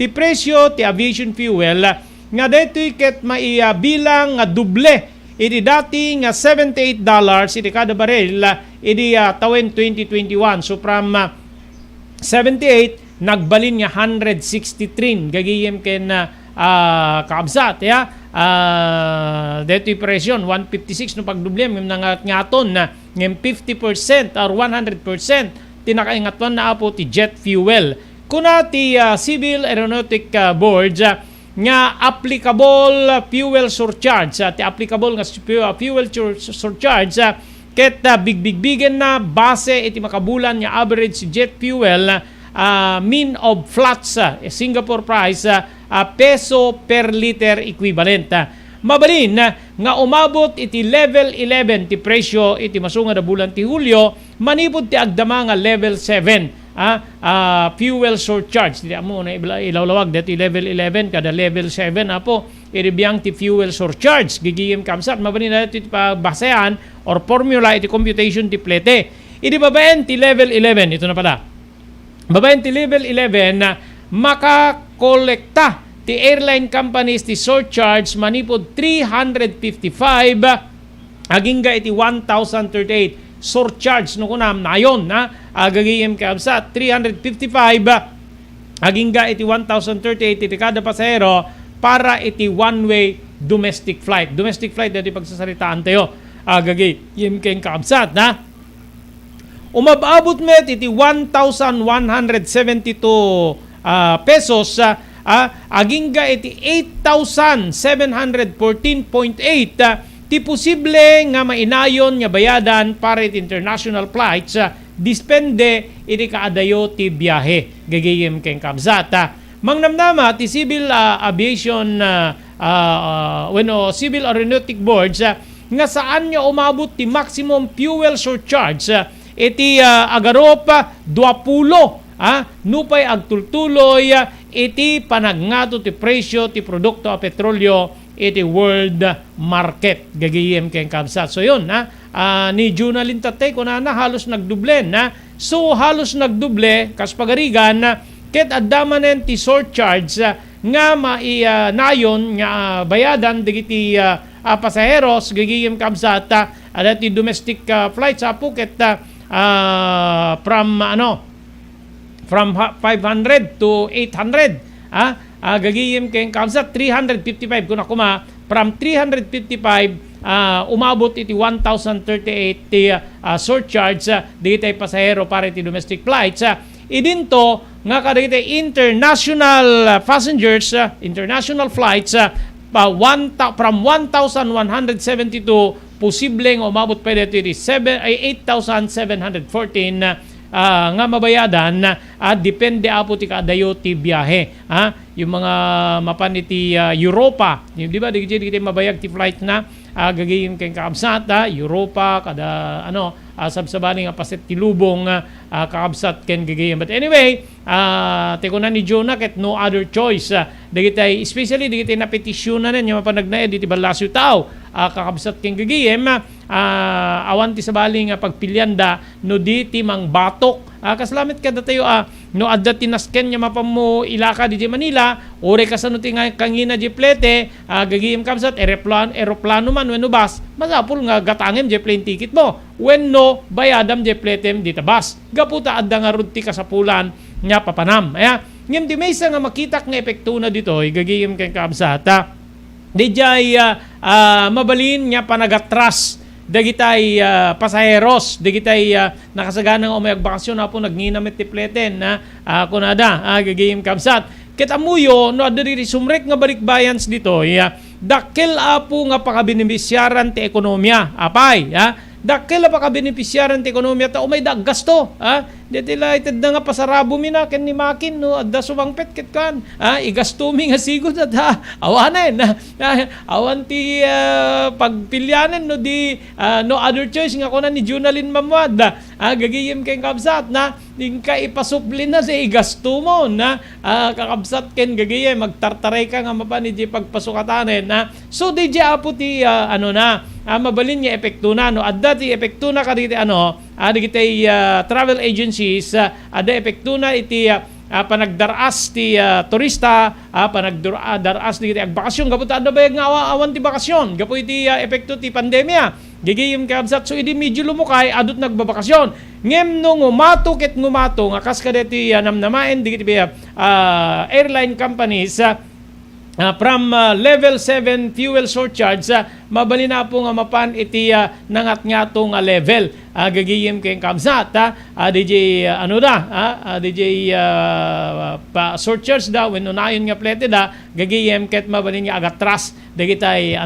ti presyo ti aviation fuel nga detoy ket maibilang nga duble iti dati nga $78 iti kada baril iti tawen 2021 so from 78 nagbalin nga 163 gagiyem ken kaabsat detoy presyon 156 no pagdublem ngem ngaton na ngem 50% or 100% tinakaingatwan na apo ti jet fuel kuna ti Civil Aeronautic Board nga applicable fuel surcharge ti applicable nga fuel surcharge ket bigbigen na base iti makabulan nga average jet fuel mean of flats Singapore price peso per liter equivalent. Mabalin nga umabot iti level 11 ti presyo iti masunga na bulan ti Hulyo manipod ti agdama nga level 7 fuel surcharge di amo na ilawlawag dati level 11 kada level 7 apo iribiyang ti fuel surcharge gigiyem kamsat mabalin na iti basehan or formula iti computation ti plete iti babaen ti level 11 ito na pala babaen ti level 11 makakolekta ti airline companies ti surcharge manipod 355 agingga iti 1,038 surcharge no kunam nayon gagiyem kamsa 355 agingga iti 1,038 iti kada pasahero para iti one-way domestic flight dati pagsasaritaan tayo gagiyem ken kamsat umababot met iti 1,172 pesos agingga iti 8,714.8 ti posible nga mainayon nga bayadan para iti international flights dispende iti kaadayo ti biyahe gagayem ken kabsat mangnamnama ti Civil Aviation Civil Aeronautic Boards nga saan nga umabot ti maximum fuel surcharge iti agarop 20 nupay agtultuloy iti panagnato ti presyo ti produkto a petrolyo iti world market gagiyem ken kabsat. So yun ni Junalin tatay kunana halos nagduble so halos nagduble kas pagarigan ket addamanen ti surcharge nga nayon nga bayadan digiti pasaheros gagiyem kabsat adati domestic flights apo ket from 500 to 800 gagiyem ken kamsat 355 kuna kuma from 355 umabot iti 1,038 ti surcharge digitay pasahero para iti domestic flights idinto nga kada iti international passengers, international flights from 1,172 posibleng umabot pa dito iti 8,714 nga mabayadan depende apo ti kadayo ti biyahe. Yung mga mapan iti Europa, di ba di mabayag ti flight na gagayim kay kakabsat Europa kada sabsabani nga paset ti lubong kakabsat ken gagayim. But anyway, teko na ni Jonah ket no other choice. Dagitay especially dagitay na petisyonan yung mapanagnaed iti balasyo tao kakabsat ken gagayim. Awan ti sabali nga pagpilyanda no di ti mang batok. Kaslamit ka datayo no adda tinasken nya mapamo ilaka di Manila ore kasano ti nga kangina di plete gagayim kabsat eroplano man wenno bus masapul nga gatangem di plane ticket mo wenno bayadam di pletem di tabas gaputa adda nga rud ti kasapulan nya papanam ngem di maysa nga makitak nga epekto na dito gagayim ken kabsat dijay mabalin nya panagatras dagitay pasaheros, dagitay nakasaganang umayag bakasyon na po nagninamit tipleten na kunada, gagayim kabsat. Kitamuyo, no adiri sumrek nga balikbayans dito, dakil apo nga pakabinibisyaran ti ekonomiya, apay, dakil pakabinibisyaran ti ekonomiya, ta umay gasto, detilated na nga pasarabo mina ken ni makin no adda sumangpet ket kan igasto mi nga sigod at awanen awan ti pagpilyanen no di no other choice nga kunan ni Junalyn Mamwad gagayim ken kabsat na dingka ipasuplin na sa igasto mo na kakabsat ken gagayim magtartaray ka nga mapan di pagpasukatanen so di apo ti mabalin niya epekto na no adda ti epekto na kaditi digitay travel agencies ada epekto na iti panagdaras ti turista panagdaras ti agbakasyon gaputa ada bayag nga awan ti bakasyon gapu iti epekto ti pandemya gigayim kabsat so idi medyo lumukay adut nagbabakasyon ngem no ngumato ket ngumato nga kas kadeti namnamaen digiti airline companies from level 7 fuel surcharge mabali na po nga mapan iti nangat nga to nga level gagayim kay kabsat DJ DJ surcharge da when unayon nga plete da gagayim ket mabali nga agatras dagitay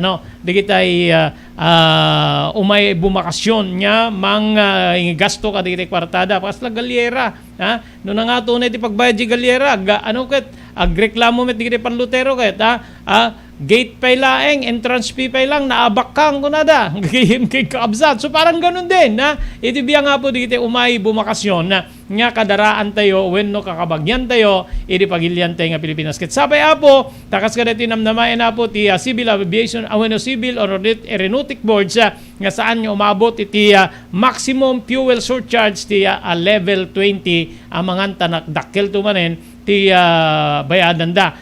umay bumakasyon nya mang gasto ka dagitay kwartada pasla galyera no na nga tunay ti pagbayad di galyera ket agreklamo met digiti panlutero ket gate pay laeng entrance fee pay lang naabakang kunada gagayim kay kabsat so parang ganun din iti biya nga po digiti umay bumakasyon nga kadaraan tayo wenno kakabagyan tayo iti pagilyan tayo nga Pilipinas ket sapay apo takas kadati namnamaen apo ti Civil Aviation Civil or Aeronautic Boards nga saan nga umabot iti maximum fuel surcharge ti level 20 amangan tanak dakkel tumanen ti bayadan da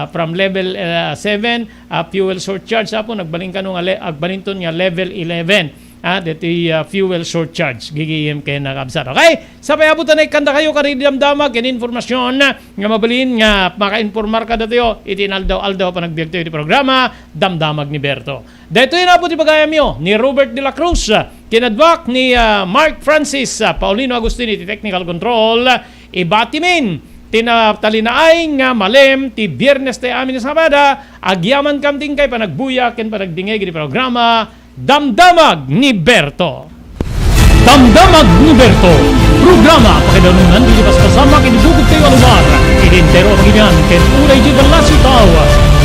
from level 7 fuel surcharge apo nagbaling kanu nga agbalinton nga level 11 diti fuel surcharge gigiyem kay nakabsat okay sapay abutan ay kanda kayo karidamdama ken informasyon nga mabalin nga makainformar ka datayo iti aldaw pa nagbiag tayo iti programa Damdamag ni Berto dito na po ti pagayam yo ni Robert de la Cruz kinadwak ni Mark Francis Paulino Agustini ti technical control ibatimin tinatalinaay nga malem ti Biyernes tayo amin sa Sabada agyaman kamting kay panagbuya ken panagdingay iti programa Damdamag ni Berto. Damdamag ni Berto. Programa pakidanunan di pas kasama kinibugog kayo alumar. Identero paginian ken uray di balasyo tao.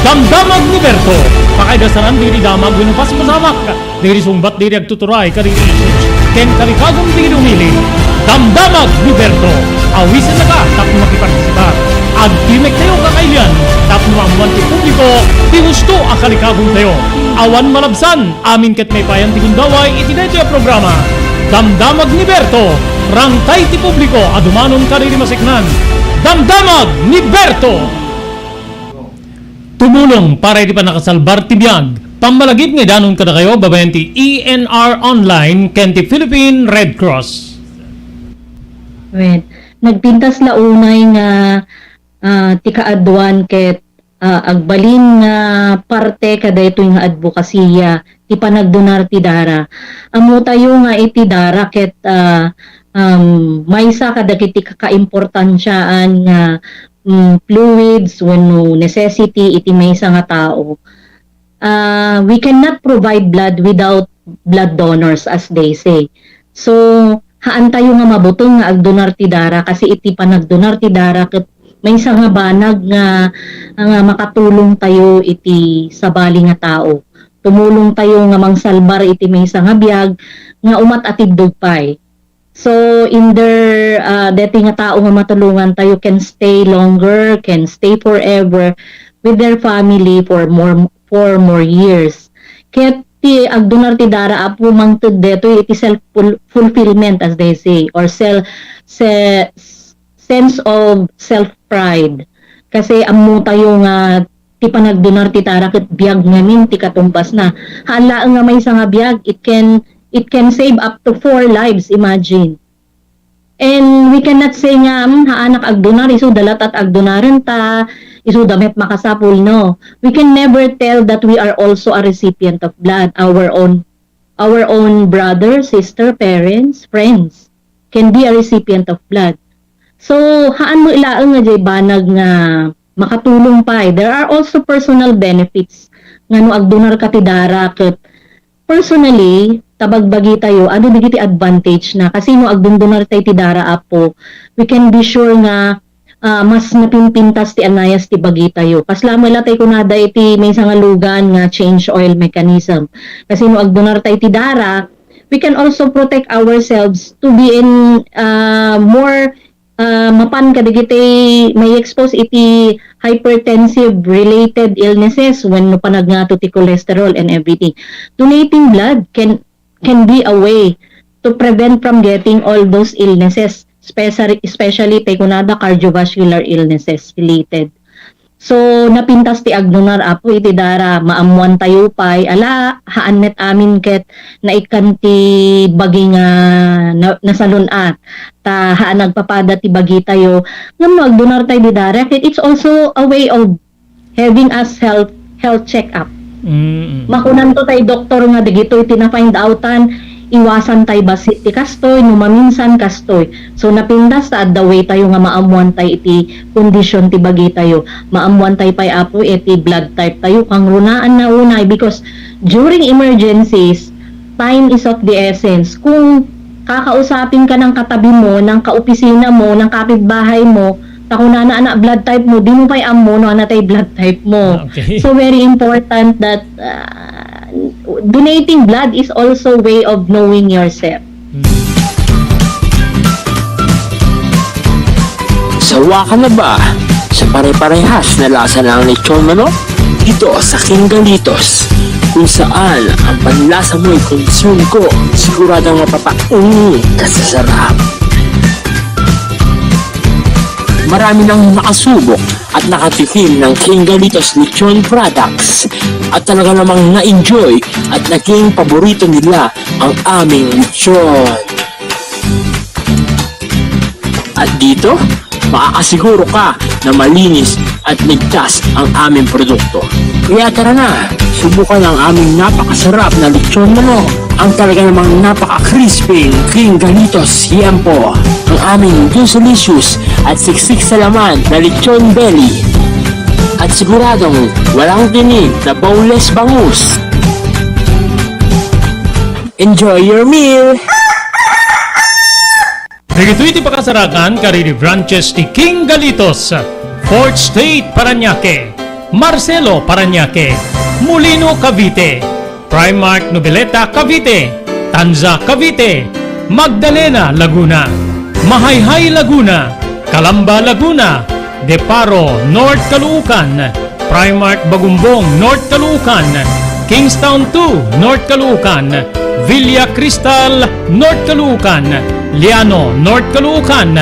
Damdamag ni Berto. Pakaidasaran diri damag winupas pasamak. Diri sumbat diri agtuturay kariri issues. Ken kalikagong diri umili. Damdamag ni Berto. Awisan na ka tapos makipartisipa. Agtimek tayo kakailian tapos maamuan ti publiko ti gusto akalikagong tayo. Awan malabsan amin ket may payan ti gundaway iti daytoy programa Damdamag ni Berto rangtay ti publiko adumanon kariri masiknan Damdamag ni Berto tumulong para iti panakasalbar ti biag pamalagip nga danon kada kayo babayan ti ENR Online ken ti Philippine Red Cross. Nagpintas la unay nga ti kaadwan ket agbalin nga parte kada ito nga advokasya ti panagdonar ti dara amo tayo nga iti dara ket maysa kadagiti kakaimportansyaan nga fluids wenno necessity iti maysa nga tao. We cannot provide blood without blood donors, as they say. So haan tayo nga mabutong nga agdonar ti dara kasi iti panagdonar ti dara ket maysa nga banag nga makatulong tayo iti sabali nga tao. Tumulong tayo nga mangsalbar iti maysa nga biag nga umat atidog pay. So in their deti nga tao nga matulungan tayo can stay longer, can stay forever with their family for more years. Kaya ti agdonar ti dara apo mangted deto iti self fulfillment, as they say, or sense of self pride. Kasi ammo tayo nga ti panagdonar ti dara ket biag ngamin ti katumbas na. Hala nga may nga biag, it can save up to 4 lives, imagine. And we cannot say nga haanak agdonar isu dalat at agdonaran ta isu damet makasapul, no. We can never tell that we are also a recipient of blood. Our own brother, sister, parents, friends can be a recipient of blood. So haan mo ilaang nga jay banag nga makatulong pa. There are also personal benefits nga no agdonar ka ti dara ket personally tabagbagi tayo ano digiti advantage na kasi no agdonar tayo ti dara apo, we can be sure nga mas napimpintas ti anayas ti bagi tayo. Kaslamay la tayo kunada iti may nga lugan nga change oil mechanism. Kasi no agdonar tayo ti dara, we can also protect ourselves to be in more mapan kadigiti may expose iti hypertensive related illnesses when no panagnato ti cholesterol and everything. Donating blood can be a way to prevent from getting all those illnesses, especially kunada cardiovascular illnesses related. So napintas ti agdonar apo iti dara maamuan tayo pay ala haan met amin ket naikan ti bagi nga nasalun-at ta haan nagpapada ti bagi tayo ngem agdonar tayo di dara ket it's also a way of having us health check up. Makunan to tayo doktor nga digitoy tina-find outan iwasan tayo basit ti kastoy no maminsan kastoy. So napindas ta the way tayo nga maamuan tayo iti kondisyon ti bagi tayo. Maamuan tayo pay apo iti blood type tayo kang runaan na unay because during emergencies time is of the essence. Kung kakausapin ka ng katabi mo, ng kaopisina mo, ng kapitbahay mo, takuna na anak blood type mo, di mo pa'y amo no anatay blood type mo. Okay. So very important that donating blood is also way of knowing yourself. Sawa ka na ba sa pare-parehas na lasa ng lechon manok? Dito sa King Galitos, kung saan ang panlasa mo'y concern ko, siguradong mapapauni ka sa sarap. Marami nang nakasubok at nakatikim ng King Galitos Lechon products at talaga namang na-enjoy at naging paborito nila ang aming lechon. At dito, makakasiguro ka na malinis at ligtas ang aming produkto. Kaya tara na, subukan ang aming napakasarap na lechon manok. Ang talaga namang napaka-crispy King Galitos Yempo. Ang aming delicious at siksik sa laman na lechon belly. At siguradong walang tinig na boneless bangus. Enjoy your meal! Dito iti pakasarakan kariri branches ti King Galitos, Fourth State Parañaque, Marcelo Parañaque, Molino Cavite, Primark Noveleta Cavite, Tanza Cavite, Magdalena Laguna, Mahayhay Laguna, Calamba Laguna, Deparo North Caloocan, Primark Bagumbong North Caloocan, Kingstown 2 North Caloocan, Villa Cristal North Caloocan, Liano North Caloocan,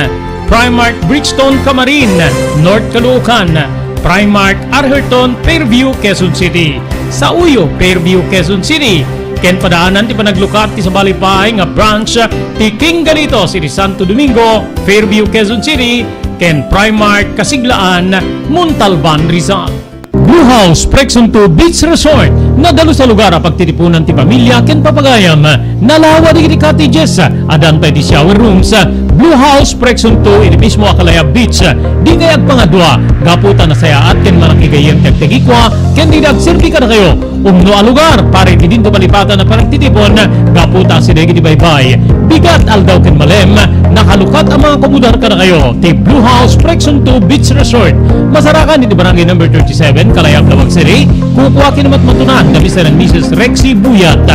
Primark Bridgestone Camarin North Caloocan, Primark Arherton Fairview Quezon City, sa Uyo Fairview Quezon City. Ken padaanan ti panaglukat ti sa Balipay nga branch ti King Galitos iti Santo Domingo Fairview Quezon City, ken Primark Kasiglaan Montalban Rizal. Blue House Prexon 2 Beach Resort Nadalo sa lugar pagtitipunan ti pamilya ken papagayam. Nalawa di cottages, adan pa di shower rooms. Blue House Prexon 2 ini mismo Akalaya Beach. Di kayag pangadwa, gaputan na saya at ken manakigayang tagtagikwa, ken di nagserbi ka na kayo. Umno a lugar, pare ti dinto palipatan na paragtitipon, gaputan si Degi di Baybay. Bigat aldaw ken malem, nakalukat ang mga komodar ka na kayo. Ti Blue House Prexon 2 Beach Resort. Masarakan di barangay number 37, Kalayab Lawag City. Kukuha kinamat matunan na Mr. and Mrs. Rexy Buyat.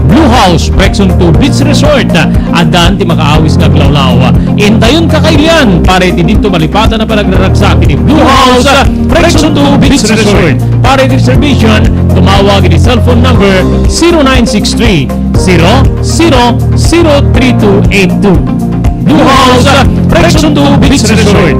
Blue House Prexon 2 Beach Resort. Adan ti makaawis nga glawlaw. Intayon kakailan pare ti dito malipatan na panagraragsak ni Blue House Prexon 2 Beach Resort. Pare ti reservation, tumawag ni cellphone number 0963 003282. Blue House Prexon 2 Beach Resort.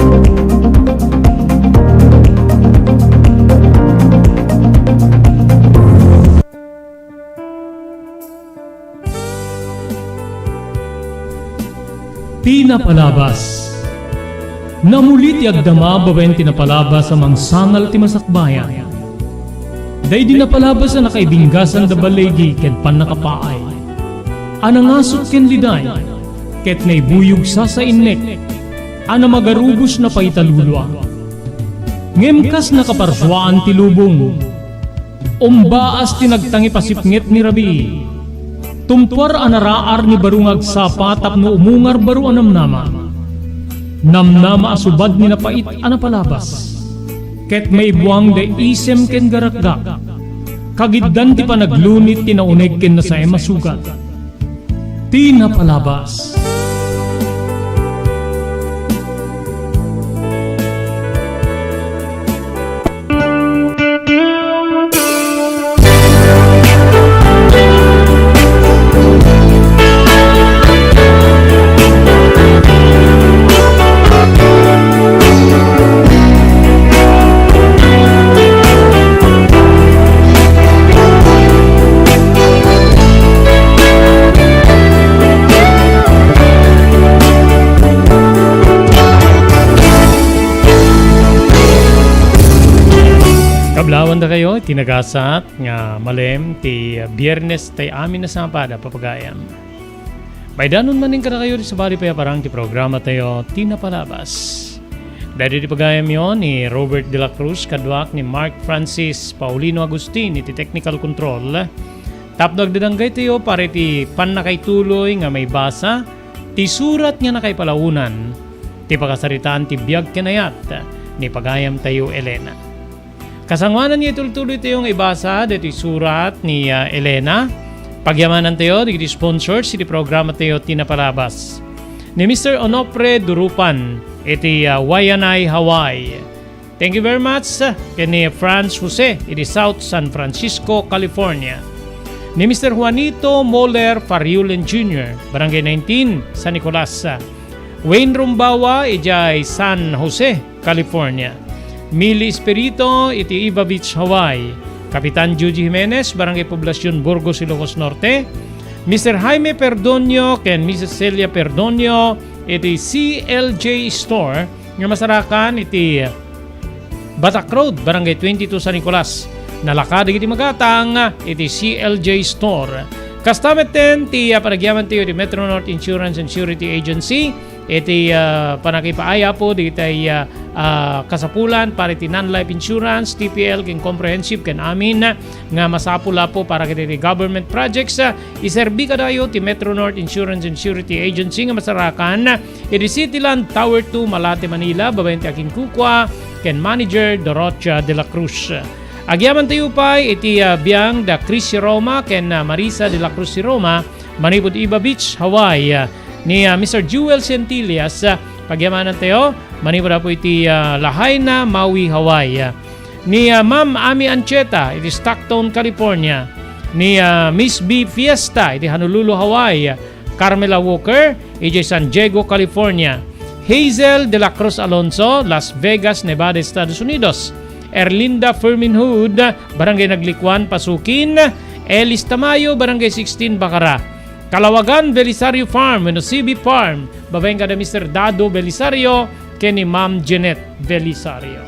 Tinapalabas. Namulit yagdama babayan tinapalabas amang sangal ti masakbayan. Day dinapalabas na nakaibinggasan da balegi ken panakapaay. Anangasot ken liday ket naibuyog sa innek. Ana magarubos na paitalulwa. Ngemkas nakaparswaan ti lubong. Umbaas tinagtangi pasipnget ni Rabi. Tumpar anaraar ni barungag sapa tapno umungar baru anamnama. Namnama asubad ni napait anapalabas. Ket may buwang de isem ken garakgak. Kagiddan ti panaglunit tinaunig ken nasay masugat. Tinapalabas. Kablawan da kayo, tinagasat nga malem ti Biyernes tay amin na sampada papagayam. May danon maning kada kayo sa bali pa parang ti programa tayo Tinapalabas. Dahil di pagayam yon ni Robert De La Cruz kadwak ni Mark Francis Paulino Agustin iti technical control. Tapdag dadanggay tayo pare ti panakaituloy nga may basa ti surat nga nakaipalaunan ti pakasaritaan ti biag kenayat ni pagayam tayo Elena. Kasangwanan niya tuloy-tuloy tayong ibasa dito surat ni Elena. Pagyamanan tayo, di sponsor si programa tayo Tinapalabas. Ni Mr. Onofre Durupan, iti Waianae, Hawaii. Thank you very much. Kani Franz Jose, iti South San Francisco, California. Ni Mr. Juanito Moller Fariulen Jr., Barangay 19, San Nicolas. Wayne Rumbawa, iti San Jose, California. Mili Espirito, iti Iva Beach, Hawaii. Kapitan Juji Jimenez, Barangay Poblacion, Burgos, Ilocos Norte. Mr. Jaime Perdonio ken Mrs. Celia Perdonio, iti CLJ Store, nga masarakan iti Batak Road, Barangay 22, San Nicolas. Nalakad iti magatang iti CLJ Store. Kastameten ti panagyaman tiyo di Metro North Insurance and Surety Agency. Iti panakipaaya po di tay kasapulan para iti non-life insurance, TPL, ken comprehensive, ken amin nga masapula po para iti government projects. Iserbi kadayo ti Metro North Insurance and Surety Agency nga masarakan iti Cityland Tower 2, Malate, Manila. Babayin ti aking kukwa ken Manager Dorothea De La Cruz. Agyaman tayo pa iti biyang da Chris Roma ken Marisa De La Cruz Roma, Manibod Iba Beach, Hawaii. Ni Mr. Jewel Centillas, pagyamanan tayo, manibod po iti Lahaina, Maui, Hawaii. Ni Ma'am Ami Ancheta, iti Stockton, California. Ni Miss B Fiesta, iti Honolulu, Hawaii. Carmela Walker, iti San Diego, California. Hazel De La Cruz Alonso, Las Vegas, Nevada, Estados Unidos. Erlinda Fermin Hood, Barangay Naglikwan, Pasukin. Elis Tamayo, Barangay 16, Bacara. Kalawagan, Belisario Farm, Menosibi Farm. Babayin ka na Mr. Dado Belisario, kay ni Ma'am Jeanette Belisario.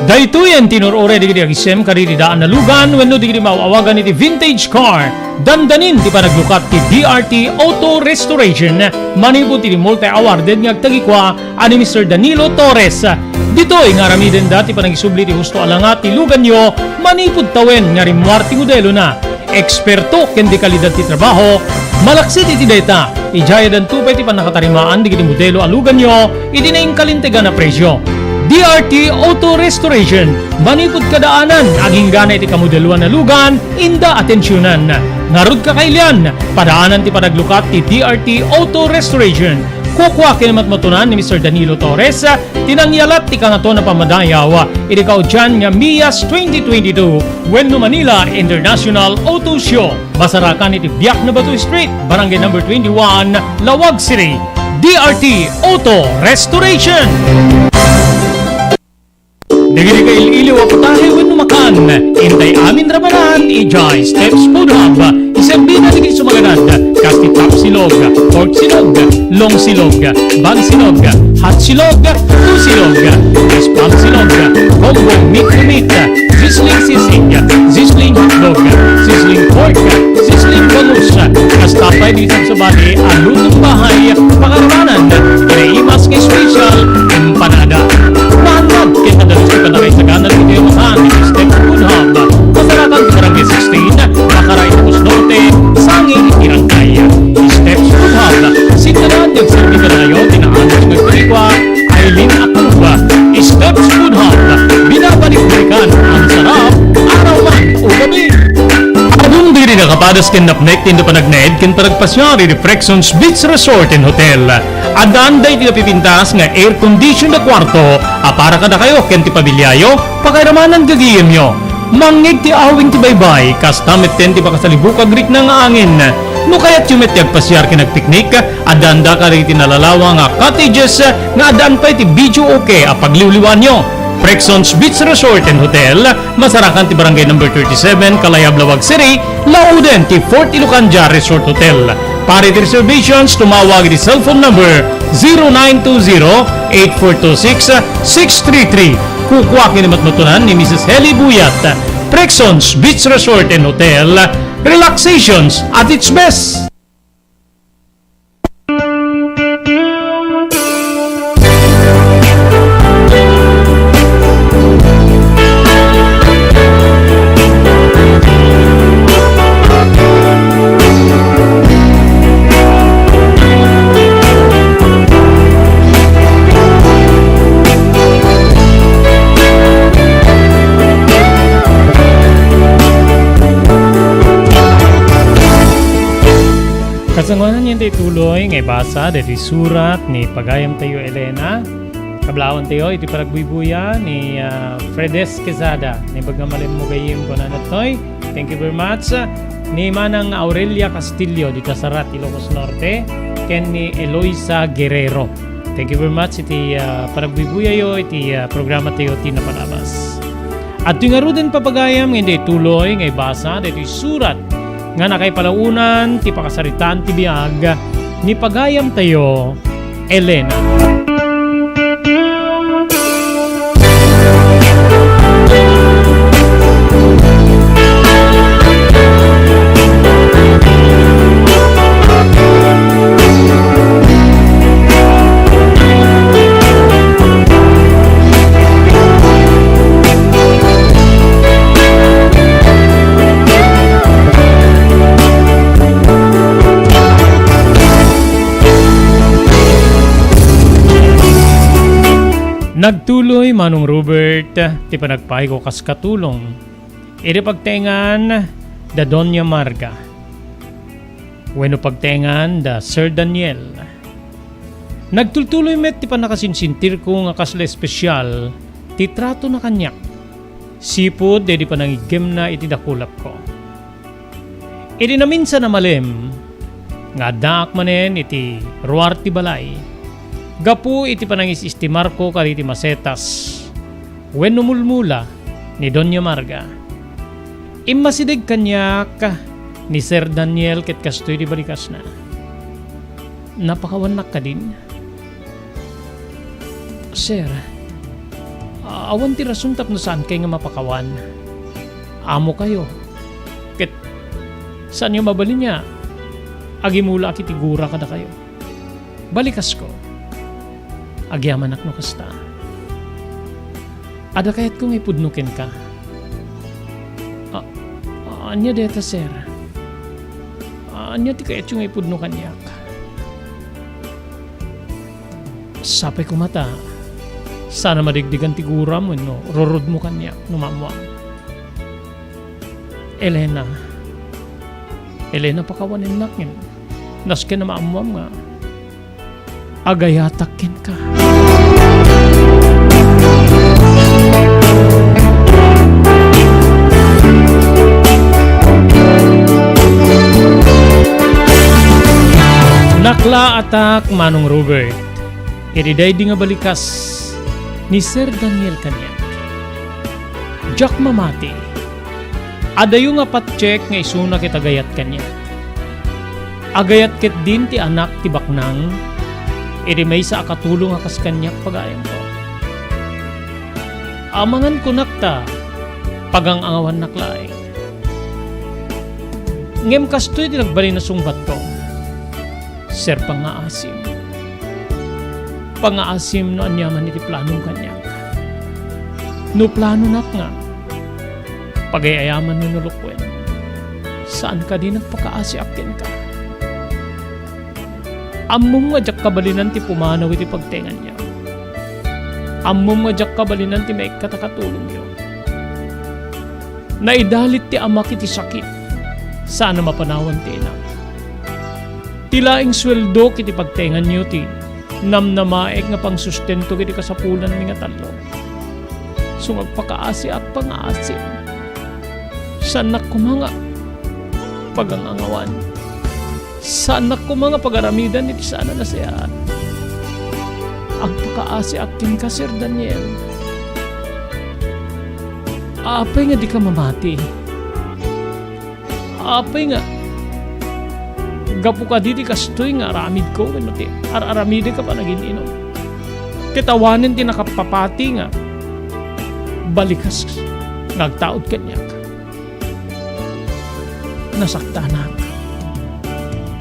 Dahito yan tinurore di agisem kariri daan na lugan wenno di mauawagan iti vintage car. Dandanin ti panaglukat ti DRT Auto Restoration. Manipod ti multi-awarded nga agtagikwa ani Mr. Danilo Torres. Dito nga ramiden dati panagisubli ti husto alangat ti lugan nyo manipod tawen nga rimuar ti modelo na. Eksperto ken di kalidad ti trabaho. Malaksit iti data. Ijaya dan tupay ti panakatarimaan di modelo alugan nyo iti na kalintegan na presyo. DRT Auto Restoration. Manipod kadaanan, aging gana iti kamodeluan na lugan, inda atensyonan. Narod ka kailian, padaanan ti panaglukat ti DRT Auto Restoration. Kukwa kinamatmatunan ni Mr. Danilo Torres, tinangyalat ti kangato na pamadayaw, iti kaudyan nga MIAS 2022, Wenno Manila International Auto Show. Masarakan iti Biak na Batu Street, Barangay number 21, Lawag City. DRT Auto Restoration. Digiri ka ililiw ako tayo when numakan. Intay amin rabanan, ijay steps food hub. Isang bina digiri sumaganad. Kasti top silog, pork silog, long silog, bang silog, hot silog, two silog, spam silog, combo meat to meat, sizzling hotdog, sizzling pork, sizzling bangus. Kasta pa dito sa bali, ang lutong bahay, pakarabanan, kinaimas kay special, empanada. Mahanad, kaya madalas ka na kayo sa kanan dito yung mahan, ni Step Food Hub. Masaratan sa Barangay 16, Makaray Tapos Norte, Sanging Irangkay. Steps Food Hub, sintaran yung serbi ka na ngayon, tinaanos ng Kurikwa, Aileen Akuba. Steps Food Hub, binabalik-balikan ang sarap, araw man o gabi. Adung diri na kapadas ken napnek tindo panagned ken panagpasyari di Frexons Beach Resort and Hotel. Adan day ti pipintas nga air condition na kwarto, para kada kayo ken ti pabilyayo, pakairamanan gagiyem nyo. Mangig ti awing ti baybay, kastamit ten ti pakasalibukag rik na nga angin. No kaya't yung metiyag pasyar ken nagpiknik, adan da ka rin tinalalawa nga cottages, nga adan pa iti video okay apagliwliwan nyo. Frexons Beach Resort and Hotel, masarakan ti Barangay number 37, Kalayab, Lawag City, Lauden ti Fort Ilocanja Resort Hotel. Para ti reservations, tumawag di cellphone number 0920-8426-633. Kukwa kinimatmatunan ni Mrs. Heli Buyat. Frexons Beach Resort and Hotel, relaxations at its best. Kasangwanan niyan tayo tuloy ngay basa dati surat ni Pagayam tayo Elena. Kablawan tayo iti paragbuibuya ni Fredes Quezada. Ni bagamalim mo gayim ko na natoy. Thank you very much. Ni Manang Aurelia Castillo dito sa Rat, Ilocos Norte. Ken ni Eloisa Guerrero. Thank you very much iti paragbuibuya yo iti programa tayo tinapalabas. At yung nga din papagayam ngay tuloy ngay basa dati surat nga nakay palaunan ti pakasaritan ti biag ni Pagayam tayo Elena. Nagtuloy Manong Robert, ti panagpahay ko kas katulong. Iri pagtengan da Doña Marga. Weno pagtengan da Sir Daniel. Nagtultuloy met ti panakasinsintir ko nga kasla espesyal, ti trato na kanyak. Sipod di panangigem na iti dakulap ko. Iri na minsan na malim, nga daak manen iti ruar ti balay. Gapu iti panangis-istimar ko kariti masetas. When numulmula ni Doña Marga. Imasidig kanyak ni Sir Daniel ket kastoy di balikas na. Napakawanak ka din. Sir, Awan ti rason tapno saan kayo nga mapakawan. Amo kayo. Ket saan nyo mabalin niya? Agimula kitigura kada kayo. Balikas ko. Agyaman ak no kasta. Ada kayat kong ipudnukin ka. Anya deta sir. Anya ti kayat yung ipudnukan niyak. Sapay ko mata. Sana madigdigan tigura mo no. Rorod mo kanyak no mamwa. Elena pakawanin nakin. Naske na maamwam nga. Agayatakin ka. Nakla atak Manong Robert. Iriday di nga balikas ni Sir Daniel kanya. Jack mamati. Adayo nga patcheck nga isuna kita gayat kanya. Agayat ket din ti anak ti baknang. Iri may sa akatulong akas kanyak pagayang ko. Amangan ko nakta pagang angawan naklaing. Ngem kastoy di nagbali na sungbat ko. Sir pangaasim. Pangaasim no anyaman iti planong kanyak. No plano nak nga. Pagayayaman no nulukwen. Saan ka din nagpakaasi akin ka? Ammom nga jak kabalinan ti pumanaw iti pagtengan niya. Ammom nga jak kabalinan ti may katakatulong niyo. Naidalit ti amak iti sakit. Sana mapanawan ti inang. Tilaing sweldo kiti pagtengan niyo ti namnamaek nga pang sustento kiti kasapulan mi nga talo. So magpakaasi at pangaasim. Sanak ko mga pagangangawan. Sanak ko mga pagaramidan iti sana na siya. Ang pakaasi akin ka, Sir Daniel. Apay nga di ka mamati. Apay nga gapu ka di kastoy nga aramid ko. Aramid ka pa naging inom. Kitawanin ti nakapapati nga. Balikas nagtaod kanyak.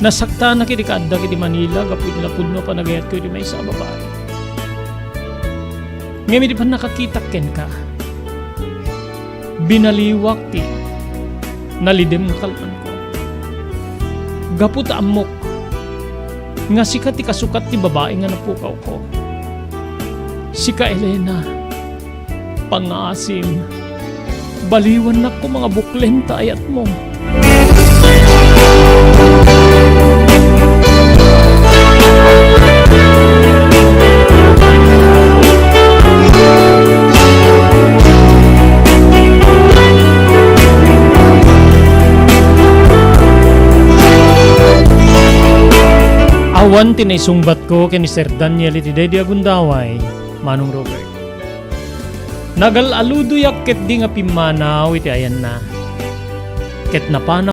Nasakta na kiti kadda kiti Manila gapu nilapud no panagayat ko iti may sa babae. Ngayon di pa nakakita ken ka. Binaliwak ti nalidem nga kalman ko. Gapu ta amok nga sika ti kasukat ti babae nga napukaw ko. Sika Elena pangasim baliwan na ko mga buklen tayat mo. Awan tinaysungbat ko kay ni Sir Daniel iti Dedi Agundaway, Manong Robert. Nagalaludo yak ket di nga pimanaw iti ayan na. Ket napanaw